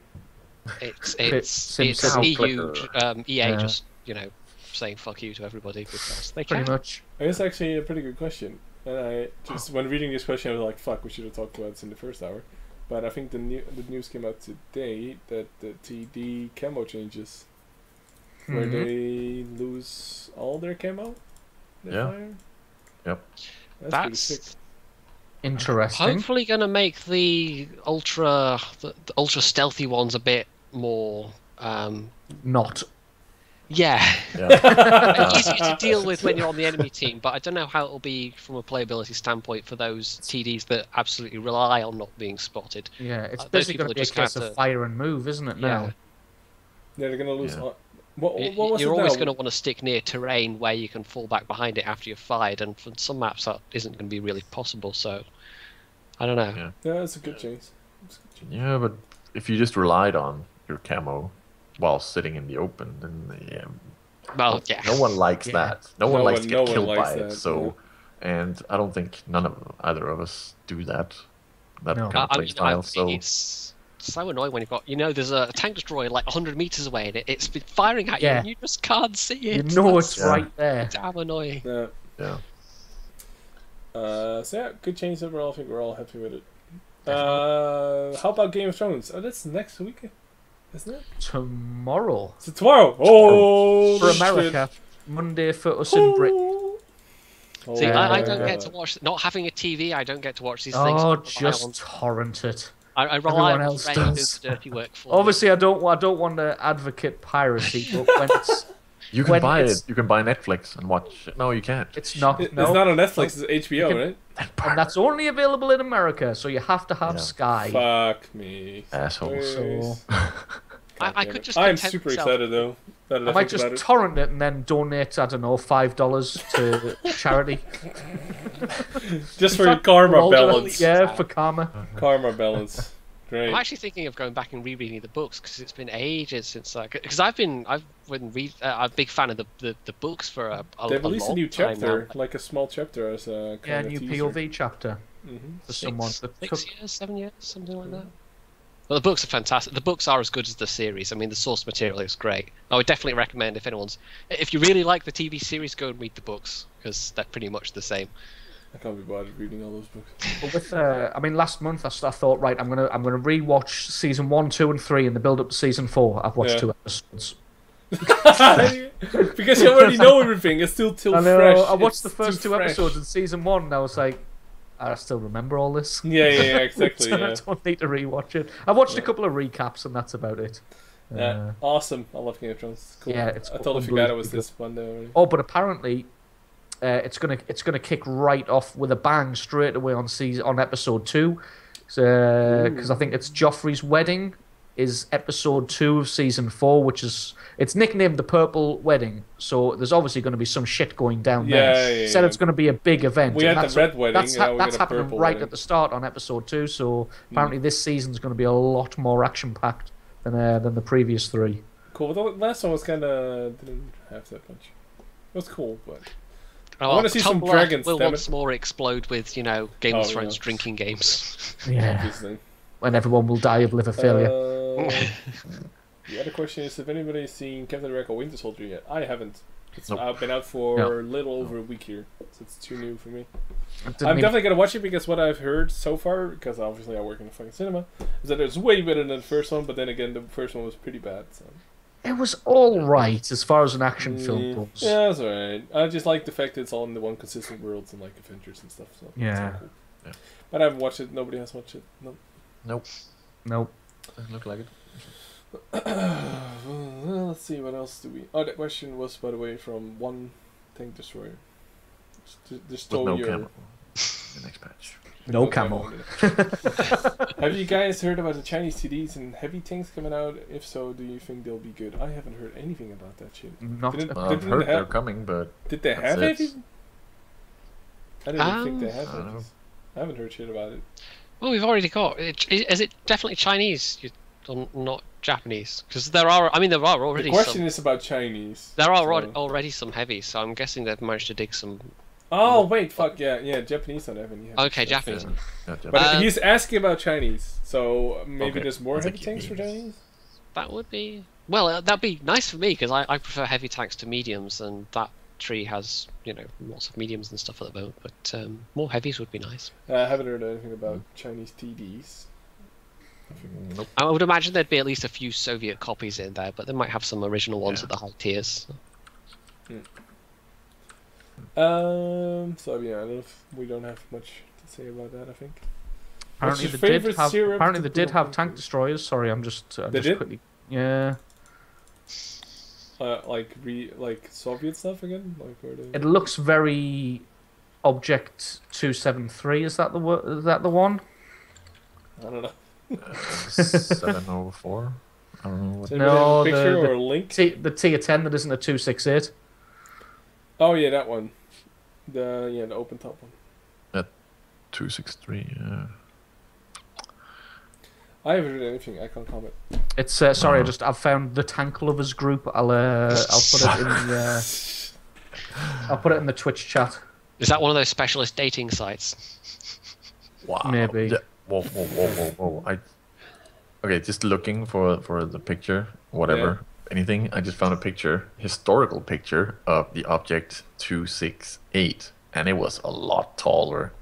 It's SimCity. EU EA Yeah. just saying fuck you to everybody because they Pretty can. much. It's actually a pretty good question. And I just, when reading this question, I was like, fuck, we should have talked about this in the first hour. But I think the news came out today that the TD camo changes. Where Mhm. they lose all their camo? Their Yeah. fire? Yep. That's pretty That's sick. Interesting. hopefully going to make the ultra stealthy ones a bit more Not. Yeah. Yeah. Easier to deal with when you're on the enemy team, but I don't know how it'll be from a playability standpoint for those TDs that absolutely rely on not being spotted. Yeah, it's Those basically people going to are be a just gonna case have of to- fire and move, isn't it? Now. Yeah. Yeah, they're gonna lose. Yeah. What was You're it always now? going to want to stick near terrain where you can fall back behind it after you've fired, and for some maps that isn't going to be really possible. So, I don't know. Yeah. Yeah, it's a good change. Yeah, but if you just relied on your camo while sitting in the open, then yeah, Well, yeah. no one likes Yeah. that. No one likes to no get one killed likes by that, it. So, and I don't think either of us do that. That No. kind of play style. So It's so annoying when you've got, there's a tank destroyer like 100 meters away, and it's been firing at you, Yeah. and you just can't see it. You know That's it's Yeah. right there. damn annoying. Yeah. yeah, So yeah, good change overall. I think we're all happy with it. How about Game of Thrones? Oh, that's next week, isn't it? Tomorrow It's tomorrow. Oh, for shit. America, Monday for us in Britain. Oh, See, I don't Uh, get to watch. Not having a TV, I don't get to watch these things. Oh, I rely just on- torrent it. I rely everyone on else friends who do does. the dirty work for me. Obviously, I don't want to advocate piracy, but when you can When buy it's- it. You can buy Netflix and watch it. No, you can't. it's not, It's no, not on Netflix. It's HBO, You right? and that's only available in America, so you have to have Yeah. Sky. Fuck me. Assholes. So I could just. I'm content super myself- excited though. Now that I I might think just about it. torrent it and then donate, I don't know, $5 to charity. Just for fact, karma Well, balance. Yeah, for karma. Karma balance. Great. I'm actually thinking of going back and rereading the books because it's been ages since because I'm a big fan of the books for a They a released a long new time chapter, now. like a small chapter as a Yeah, kind of new teaser. POV chapter for someone that took. 6 years, 7 years, something like that. Well, the books are fantastic. The books are as good as the series. I mean, the source material is great. I would definitely recommend if you really like the TV series, go and read the books because they're pretty much the same. I can't be bothered reading all those books. But with, I mean, last month I thought, right, I'm gonna rewatch season 1, 2, and 3 in the build up to season 4. I've watched Yeah. 2 episodes. Because you already know everything. It's still I know. fresh. I watched It's the first too 2 fresh. episodes in season 1, and I was like, I still remember all this. Yeah, exactly. So Yeah. I don't need to rewatch it. I watched a couple of recaps, and that's about it. Yeah, awesome. I love Game of Thrones. It's cool. Yeah, it's I totally forgot it was unbelievably this Monday already. Oh, but apparently, it's gonna kick right off with a bang straight away on episode 2, because I think it's Joffrey's wedding is episode 2 of season 4, which is it's nicknamed the Purple Wedding. So there's obviously going to be some shit going down there. Yeah, Said it's going to be a big event. We and had that's the red wedding, That's, now we that's get a happening purple right wedding. at the start on episode 2. So apparently this season's going to be a lot more action packed than the previous 3. Cool. The last one was kind of didn't have that much. It was cool, but Oh, wanna see some Tumblr dragons, will damn it. once more explode with Game Oh, of Thrones yeah. drinking games. Yeah, obviously. when everyone will die of liver failure. The other question is if anybody's seen Captain America Winter Soldier yet. I haven't. It's Nope. been out for No. a little over a week here, so it's too new for me. Didn't I'm even- definitely gonna watch it because what I've heard so far, because obviously I work in the fucking cinema, is that it's way better than the first one. But then again, the first one was pretty bad. So. It was all right as far as an action film goes. Yeah, that's alright. I just like the fact that it's all in the one consistent world and like Avengers and stuff. So it's Yeah. all cool. Yeah. But I haven't watched it. Nobody has watched it. No. Nope. Nope. Doesn't look like it. Well, let's see, what else do we... Oh, that question was, by the way, from One Tank Destroyer. Just With no your... camo. The next patch. No camo. Have you guys heard about the Chinese TDs and heavy tanks coming out? If so, do you think they'll be good? I haven't heard anything about that shit. Not Didn't- Well, I've Didn't heard they they're have- coming, but Did they That's have it. heavy? I didn't think they Um, have I don't know. heavies. I haven't heard shit about it. Well, we've already got. Is it definitely Chinese, not Japanese? Because there are already The question some. is about Chinese. There are so- already some heavies, so I'm guessing they've managed to dig some. Oh, wait, fuck, yeah, Japanese don't have any heavy Okay, tanks. Japanese. yeah, But he's asking about Chinese, so maybe Okay, there's more I think heavy he tanks for means- Chinese? That would be that'd be nice for me because I prefer heavy tanks to mediums, and that tree has lots of mediums and stuff at the moment. But more heavies would be nice. I haven't heard anything about Chinese TDs. Nope. I would imagine there'd be at least a few Soviet copies in there, but they might have some original ones Yeah. at the high tiers. So yeah, we don't have much to say about that, I think. What's Apparently your they favourite did have. syrup Apparently to they did put on have tank pancakes? destroyers. Sorry, I'm just They did? quickly. Yeah. like Soviet stuff again? Like where they... It looks very Object 273. Is that the Is that the one? I don't know. 704. I don't know what. Does anybody have No, a picture the or a link? the tier 10 that isn't a 268. Oh yeah, that one. The open top one. 263. Yeah. I haven't read anything. I can't comment. It's sorry, I've found the Tank Lovers group. I'll put it in the I'll put it in the Twitch chat. Is that one of those specialist dating sites? Wow. Maybe. Yeah. Whoa. Okay, just looking for the picture, whatever, anything. I just found a historical picture of the Object 268, and it was a lot taller.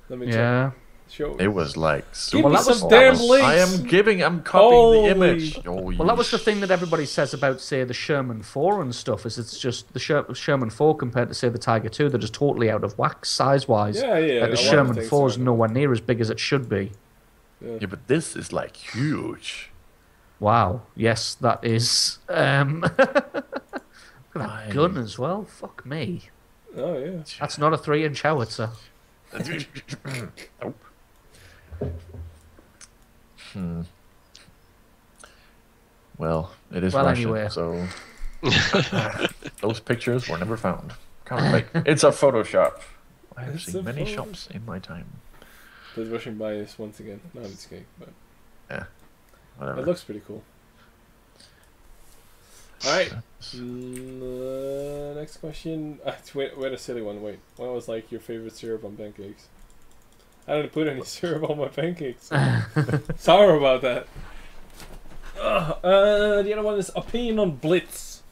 Let me check. Yeah. Show. It was like Give me some tall. damn links. I'm copying the Holy. image. Oh, Well, that was the thing that everybody says about, say, the Sherman 4 and stuff. Is it's just the Sherman 4 compared to, say, the Tiger 2. They're just totally out of whack size-wise. Yeah. Like a the lot of Sherman things 4 is are- nowhere near as big as it should be. Yeah, but this is like huge. Wow. Yes, that is. Look at that gun as well. Fuck me. Oh yeah. That's not a 3-inch howitzer. Nope. Well, it is Well, Russian, anyway. so those pictures were never found. Kind of like it's a Photoshop. I have It's seen a many Photoshop. shops in my time. There's Russian bias once again. No, I'm just kidding. But Whatever. it looks pretty cool. All right. Next question. Wait, a silly one. Wait, what was like your favorite syrup on pancakes? I didn't put any syrup on my pancakes. Sorry about that. The other one is opinion on Blitz.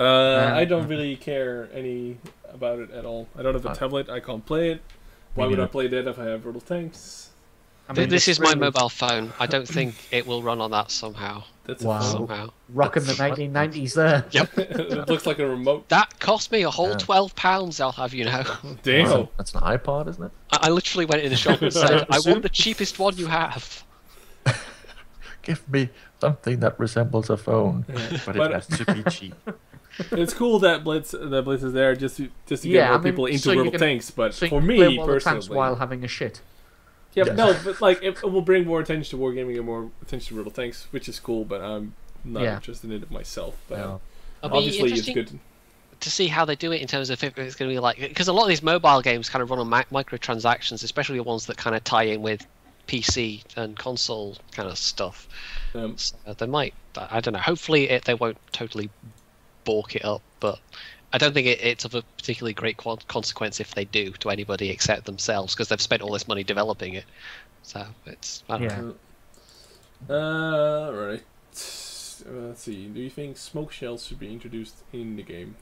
I don't really care any about it at all. I don't have a tablet. I can't play it. Why would I play that if I have Riddle Tanks? I mean, This it's is my really mobile phone. I don't think it will run on that somehow. That's Wow. a phone. Somehow. rocking the 1990s there. It looks like a remote. That cost me a whole Yeah. £12, I'll have you know. Damn. That's an iPod, isn't it? I literally went in the shop and said, I want the cheapest one you have. Give me something that resembles a phone, but But- it has to be cheap. It's cool that Blitz is there just to get Yeah, more I mean, people into so you Riddle can- Tanks. But So you for can me play World of Tanks personally, while having a shit. yeah, Yes. no, but like it will bring more attention to wargaming and more attention to Riddle Tanks, which is cool. But I'm not Yeah. interested in it myself. But Yeah. It'll be obviously, it's interesting good. to see how they do it in terms of if it's going to be like, because a lot of these mobile games kind of run on microtransactions, especially the ones that kind of tie in with PC and console kind of stuff. So they might, I don't know. Hopefully, they won't totally balk it up, but I don't think it's of a particularly great consequence if they do to anybody except themselves, because they've spent all this money developing it. So it's I don't know. Right. Let's see. Do you think smoke shells should be introduced in the game?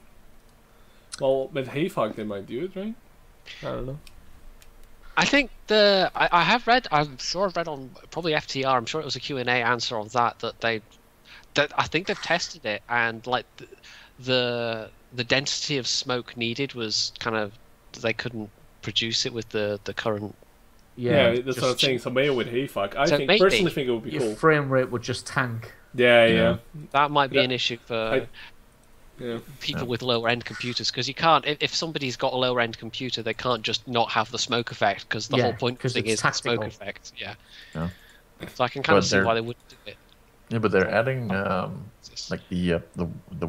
Well, with Hayfog they might do it, right? I don't know. I think I'm sure I've read on probably FTR. I'm sure it was a Q&A answer on that I think they've tested it, and like the density of smoke needed was kind of, they couldn't produce it with the current. Yeah, that's what I'm saying. So maybe with Hayfog, I So think maybe personally think it would be Your cool. frame rate would just tank. Yeah. That might be Yeah. an issue for people with lower end computers, because you can't, if somebody's got a lower end computer, they can't just not have the smoke effect, because the Yeah, whole point of 'cause the thing it's is the smoke tactical. effect. Yeah. Yeah. So I can kind of But see they're- why they wouldn't do it. Yeah, but they're adding like the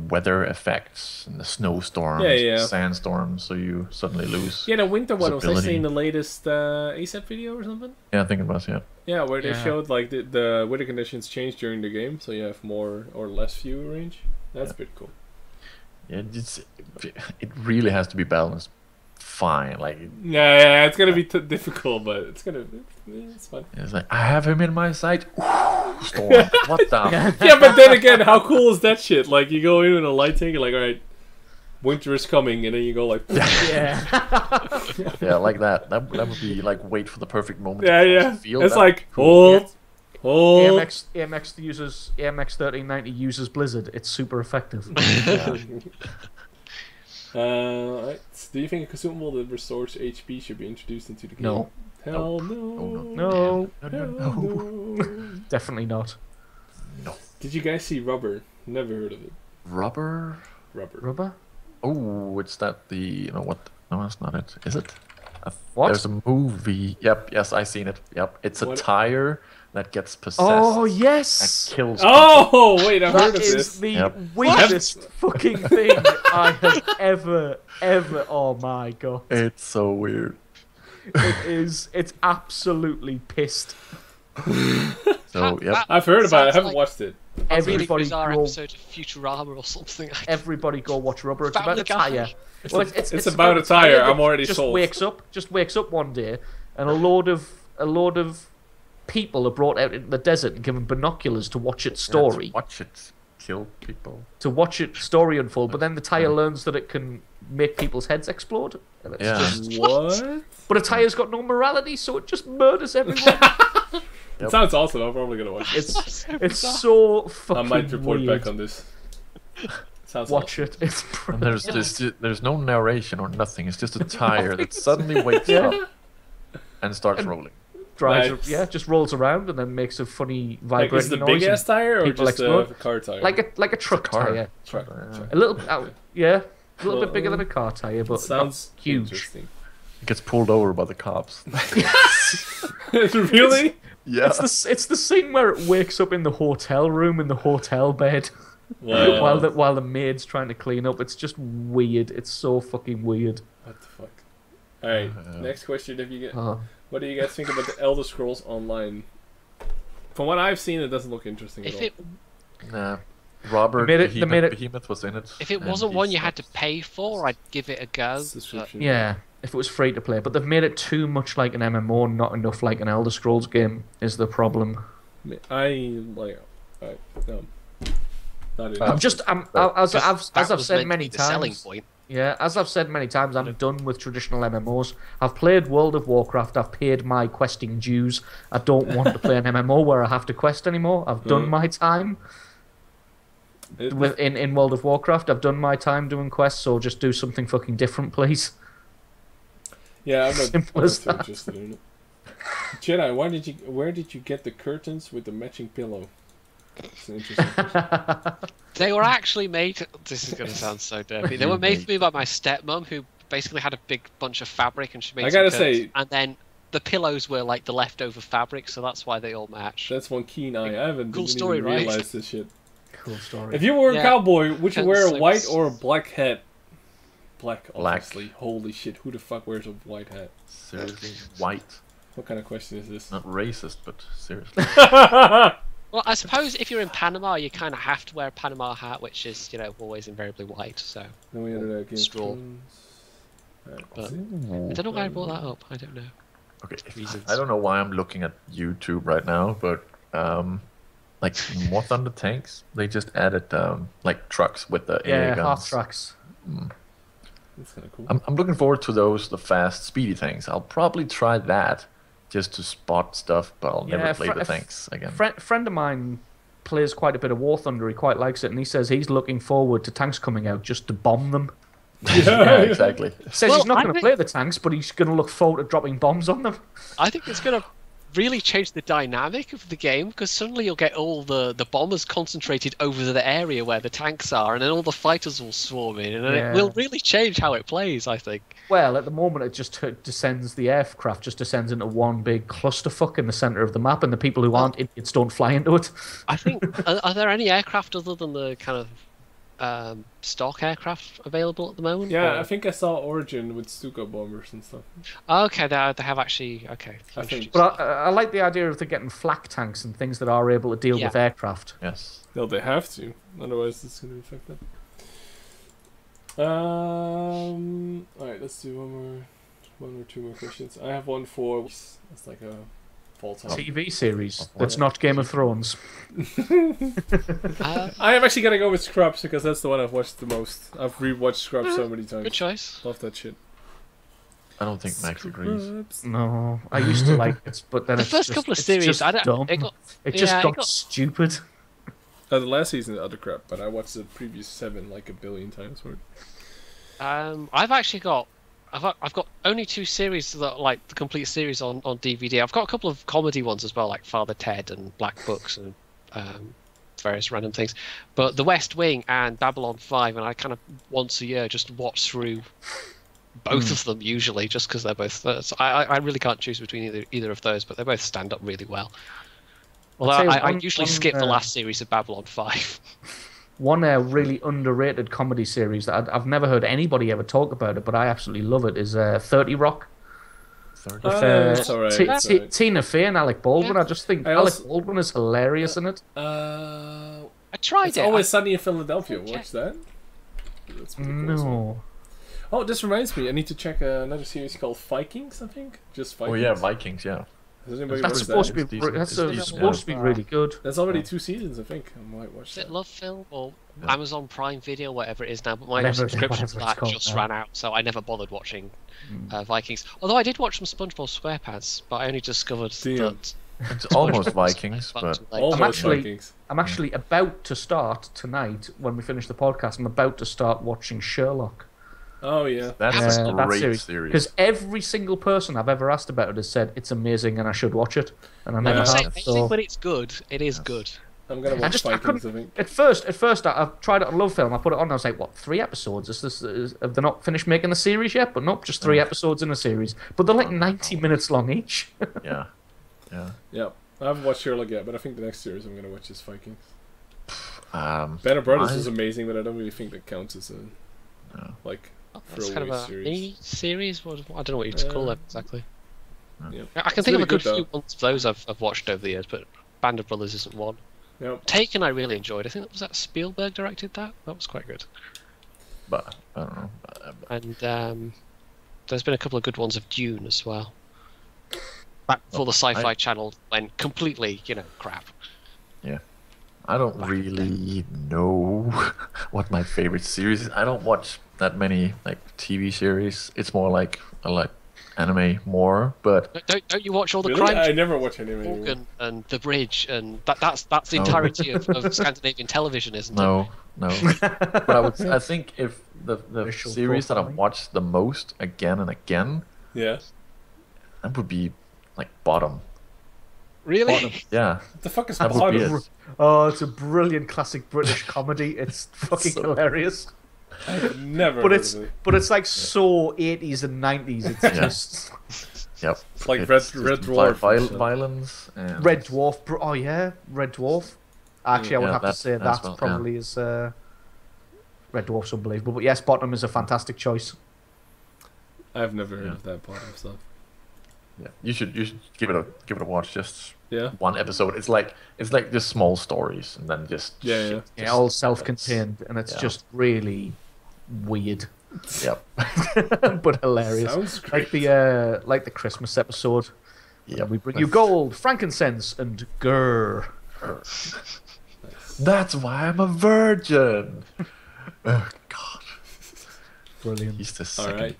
weather effects and the snowstorms, Yeah. sandstorms, so you suddenly lose. Yeah, the winter one was Visibility. actually in the latest ASAP video or something. Yeah, I think it was. Yeah. Yeah, where they Yeah. showed like the weather conditions change during the game, so you have more or less view range. That's pretty cool. Yeah, it really has to be balanced fine. Like Yeah, it's gonna be difficult, but it's fun. it's like, I have him in my sight. Ooh, storm. What the? Yeah, but then again, how cool is that shit? Like you go in with a light tank, you're like, all right, winter is coming, and then you go like, Yeah. Yeah, like that. That would be like wait for the perfect moment. yeah, to yeah. cross the field. It's That- like hold. AMX uses AMX 1390 uses Blizzard. It's super effective. Right. Do you think a consumable that restores HP should be introduced into the game? No. Hell Nope. no. No, Hell no. definitely not. Did you guys see Rubber? Never heard of it. Rubber. Rubber? Oh, it's that the you know what? No, that's not it. Is it? What? There's a movie. Yep. Yes, I seen it. Yep. It's a What? tire that gets possessed. Oh And yes. kills. People. Oh wait, I've heard That of is this. the Yep. weirdest fucking thing I have ever. Oh my god! It's so weird. It is. It's absolutely pissed. So yep. I've heard about it. I Sounds haven't like watched it. a really Everybody bizarre go. episode of Futurama or something. Everybody go watch Rubber. It's Family about a Guy. tire. Well, It's about a tire. that I'm already just sold. Just wakes up one day, and a load of people are brought out into the desert and given binoculars to watch its story, Yeah, to watch it kill people. to watch its story unfold. But then the tire learns that it can make people's heads explode. And it's Yeah. just, What? but a tire's got no morality, so it just murders everyone. It sounds awesome. I'm probably gonna watch it. It's so fucking I might report weird. back on this. Sounds Watch awesome. it. It's And brilliant. there's no narration or nothing. It's just a tire that suddenly wakes Yeah. up and starts rolling. Drives, Nice. yeah, just rolls around and then makes a funny Like, vibrating is it the noise. big ass tire or people just a explode. car tire? Like a truck car. tire. Truck. A little, yeah, a little bit bigger Well, than a car tire, but Sounds not huge. interesting. It gets pulled over by the cops. Really? Yeah. It's the scene where it wakes up in the hotel room in the hotel bed Wow. while the maid's trying to clean up. It's just weird. It's so fucking weird. What the fuck? Alright, next question. If you get, Uh, what do you guys think about the Elder Scrolls Online? From what I've seen, it doesn't look interesting at If all. it Nah. Robert They made it- Behemoth was in it. if it and wasn't he one you had to sucks. pay for, I'd give it a go. but- Subscription. yeah, if it was free to play, but they've made it too much like an MMO, not enough like an Elder Scrolls game. Is the problem? I like. No. Not I'm it. just, as That I've was said meant to many be the selling times. point. Yeah, as I've said many times, I'm done with traditional MMOs. I've played World of Warcraft. I've paid my questing dues. I don't want to play an MMO where I have to quest anymore. I've done my time in World of Warcraft. I've done my time doing quests, so just do something fucking different, please. Yeah, I'm Simple not as too that. interested in it. Jedi, where did you get the curtains with the matching pillow? It's an interesting question. They were actually made. This is going to sound so dirty. They were made for me by my stepmom, who basically had a big bunch of fabric, and she made. I some gotta curtains. say- and then the pillows were like the leftover fabric, so that's why they all match. That's one keen eye. I haven't Cool even story, right? realized this shit. Cool story. If you were a Yeah. cowboy, would you wear a Curtains, white like- or a black hat? Black, Black. obviously. Holy shit, who the fuck wears a white hat? Seriously, white. What kind of question is this? Not racist, but seriously. Well, I suppose if you're in Panama, you kind of have to wear a Panama hat, which is, always invariably white. So Then we ended up Game of Straw. Thrones. Alright, But- see? I don't know why I brought that up. I don't know. Okay, Reasons. I don't know why I'm looking at YouTube right now, but like War Thunder tanks, they just added like trucks with the yeah, AA guns. half tracks. That's kind of cool. I'm looking forward to those, the fast, speedy tanks. I'll probably try that just to spot stuff, but I'll never Yeah, play the tanks again. Friend of mine plays quite a bit of War Thunder. He quite likes it, and he says he's looking forward to tanks coming out just to bomb them. Yeah, exactly. Says Well, he's not I going to think- play the tanks, but he's going to look forward to dropping bombs on them. I think it's going to really change the dynamic of the game, because suddenly you'll get all the bombers concentrated over the area where the tanks are, and then all the fighters will swarm in, and then Yeah. it will really change how it plays, I think. Well, at the moment, it just descends. The aircraft just descends into one big clusterfuck in the center of the map, and the people who aren't idiots don't fly into it. I think, are there any aircraft other than the kind of stock aircraft available at the moment? Yeah, Or- I think I saw Origin with Stuka bombers and stuff. Okay, they have actually. Okay. I think- But I like the idea of the getting flak tanks and things that are able to deal Yeah. with aircraft. Yes. No, they have to. Otherwise, it's going to affect them. Alright, let's do one or two more questions. I have one for. It's like a fall time. TV series that's not Game of Thrones. I am actually gonna go with Scrubs because that's the one I've watched the most. I've rewatched Scrubs so many times. Good choice. Love that shit. I don't think Max agrees. Scrubs. No, I used to like it, but then The it's first just, couple of it's series, just I don't. dumb. It got, It just yeah, it got got- stupid. The last season is other crap, but I watched the previous 7 like a billion times. I've actually got. I've got only 2 series that are, like the complete series on DVD. I've got a couple of comedy ones as well, like Father Ted and Black Books and various random things. But The West Wing and Babylon 5, and I kind of once a year just watch through both of them usually, just because they're both. So I really can't choose between either of those, but they both stand up really well. Although I usually skip the last series of Babylon 5. One really underrated comedy series that I've never heard anybody ever talk about it, but I absolutely love it, is 30 Rock. It's alright. Tina Fey and Alec Baldwin. I just think Alec Baldwin is hilarious in it. I tried it's it. Always Sunny in Philadelphia. Watch that. That's pretty cool as well. Oh, this reminds me. I need to check another series called Vikings, I think. Just Vikings. Oh yeah, Vikings, yeah. That's supposed to be really good. There's already 2 seasons, I think. I might watch that. Is it Love Film or Amazon Prime Video, whatever it is now? But my subscription to that just ran out, so I never bothered watching Vikings. Although I did watch some SpongeBob SquarePants, but I only discovered that it's almost Vikings, but I'm actually about to start tonight when we finish the podcast. I'm about to start watching Sherlock. Oh yeah, that's a great series. Because every single person I've ever asked about it has said it's amazing and I should watch it, and I never have. So... But it's good. It is good. I'm gonna watch Vikings. I think. At first, I've tried it on Love Film. I put it on. And I was like, "What? 3 episodes? Have they not finished making the series yet?" But nope, just 3 episodes in a series. But they're like 90 minutes long each. Yeah. I haven't watched Sherlock yet, but I think the next series I'm gonna watch is Vikings. Band of Brothers is amazing, but I don't really think that counts as a That's kind of a mini series. I don't know what you'd call it exactly. Yeah. I can think of a good few ones of those I've watched over the years, but Band of Brothers isn't one. Yep. Taken I really enjoyed. I think that Spielberg directed that. That was quite good. But I don't know. And there's been a couple of good ones of Dune as well. Back before the Sci-Fi Channel went completely, crap. Yeah. I don't really know what my favorite series is. I don't watch that many TV series. It's more like I like anime more, but don't you watch all the really? crime? I never watch anime. And The Bridge, and that's the entirety of Scandinavian television, isn't it? No. But I think if the series that I've watched the most again and again, that would be Bottom. Really? Bottom. Yeah. What the fuck is Bottom? Oh, it's a brilliant classic British comedy. It's fucking hilarious. I've never. But it's so 80s and 90s. It's just. Yep. It's like Red Dwarf. Violence. And... Red Dwarf. Oh yeah, Red Dwarf. Actually, I would have to say that probably is. Red Dwarf's unbelievable, but yes, Bottom is a fantastic choice. I've never heard of that Bottom stuff. Yeah, you should give it a watch. Just one episode. It's like just small stories, and then just all self-contained, and it's just really weird. Yep, but hilarious. Sounds great. Like the Christmas episode. Yep. We bring you gold, frankincense, and grr. Nice. That's why I'm a virgin. Oh God, brilliant. He's the second. All right.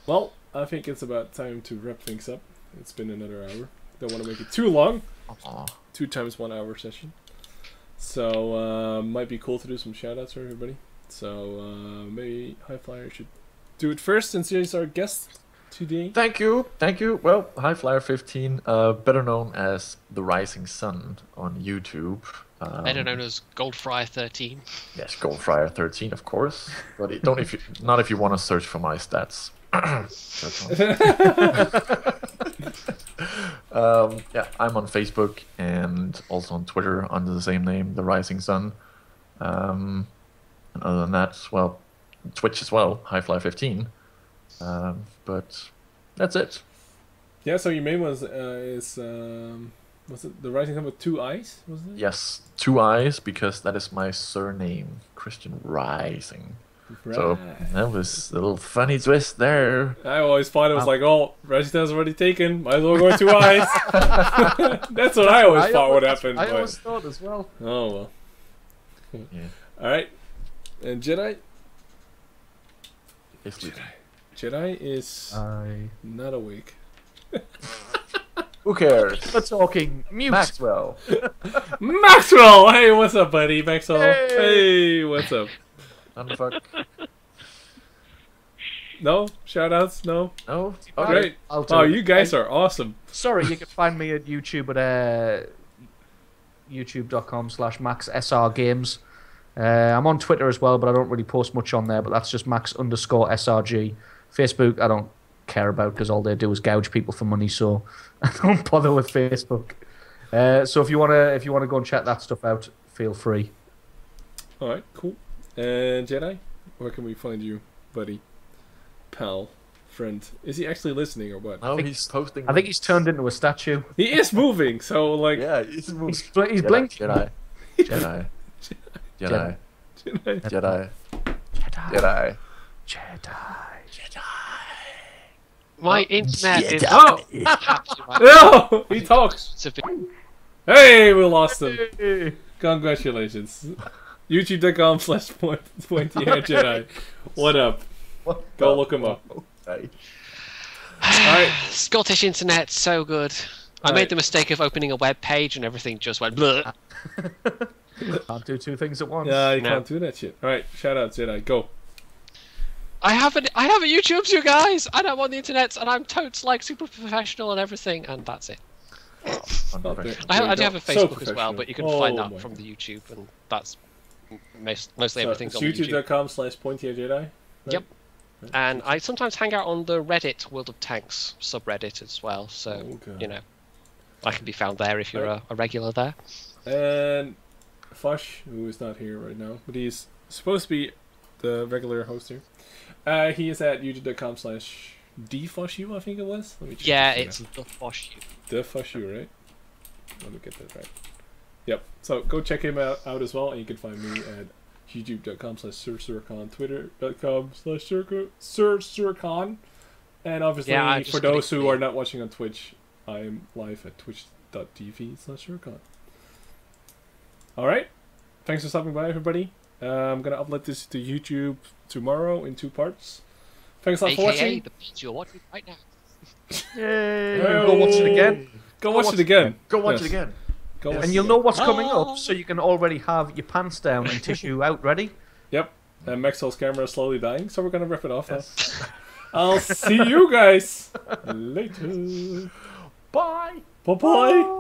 Well, I think it's about time to wrap things up. It's been another hour. Don't want to make it too long. 2 times 1 hour session. So might be cool to do some shoutouts for everybody. So maybe High Flyer should do it first since he's our guest today. Thank you. Well, High Flyer 15, better known as The Rising Sun on YouTube. Better known as Goldfriar 13. Yes, Goldfriar 13, of course. But not if you want to search for my stats. I'm on Facebook and also on Twitter under the same name, The Rising Sun. And other than that, well, Twitch as well, Highfly 15. But that's it. Yeah, so your main was was it The Rising Sun with 2 eyes? Was it? Yes, 2 eyes because that is my surname, Christian Rising. Right. So that was a little funny twist there. I always thought it was Rising Sun's already taken. Might as well go 2 eyes. That's what I always thought would happen. I always thought as well. Oh well. Yeah. All right. And Jedi. Jedi is not awake. Who cares? We're talking mute. Maxwell. Maxwell! Hey, what's up, buddy? Maxwell. Hey, what's up? Unfuck. No? Shoutouts? No? No? Okay. Great. Oh, you guys are awesome. Sorry, you can find me at YouTube at youtube.com/maxsrgames. I'm on Twitter as well, but I don't really post much on there. But that's just max_SRG. Facebook, I don't care about because all they do is gouge people for money, so I don't bother with Facebook. So if you wanna go and check that stuff out, feel free. All right, cool. And Jedi, where can we find you, buddy, pal, friend? Is he actually listening or what? No, he's posting. I think he's turned into a statue. He is moving, so like. Yeah, he's moving. He's blinking. Jedi. Jedi. Jedi. Jedi. Jedi. Jedi. Jedi. My internet is. Oh! No! He talks! Hey, we lost him. Hey. Congratulations. YouTube.com/pointyhairjedi. What up? Go look him up. Okay. Alright. Scottish internet, so good. I made the mistake of opening a web page and everything just went bleh. Can't do two things at once. Yeah, you can't do that shit. Alright, shout out Jedi. Go. I have a YouTube, you guys, and I'm on the internet, and I'm totes like super professional and everything, and that's it. I do have a Facebook as well, but you can find that from the YouTube, and that's mostly everything's on YouTube. YouTube.com/pointyhairjedi. Right? Yep. And I sometimes hang out on the Reddit World of Tanks subreddit as well, so you know, I can be found there if you're a regular there. And Fush, who is not here right now, but he's supposed to be the regular host here. He is at youtube.com/dfushu, I think it was. Let me check. Yeah, it's the Fushu. The Fushu, right? Let me get that right. Yep. So go check him out as well, and you can find me at youtube.com/SirSirCon, Twitter.com/SirSirCon, and obviously for those who are not watching on Twitch, I am live at twitch.tv/SirCon. All right. Thanks for stopping by, everybody. I'm gonna upload this to YouTube tomorrow in 2 parts. Thanks a lot for watching. The page you're watching right now. Yay! Go watch it again. Go watch it again. Go watch it again. Go watch And you'll know what's coming up, so you can already have your pants down and tissue out ready. Yep. And Maxwell's camera is slowly dying, so we're gonna rip it off now. I'll see you guys later. Bye. Bye bye.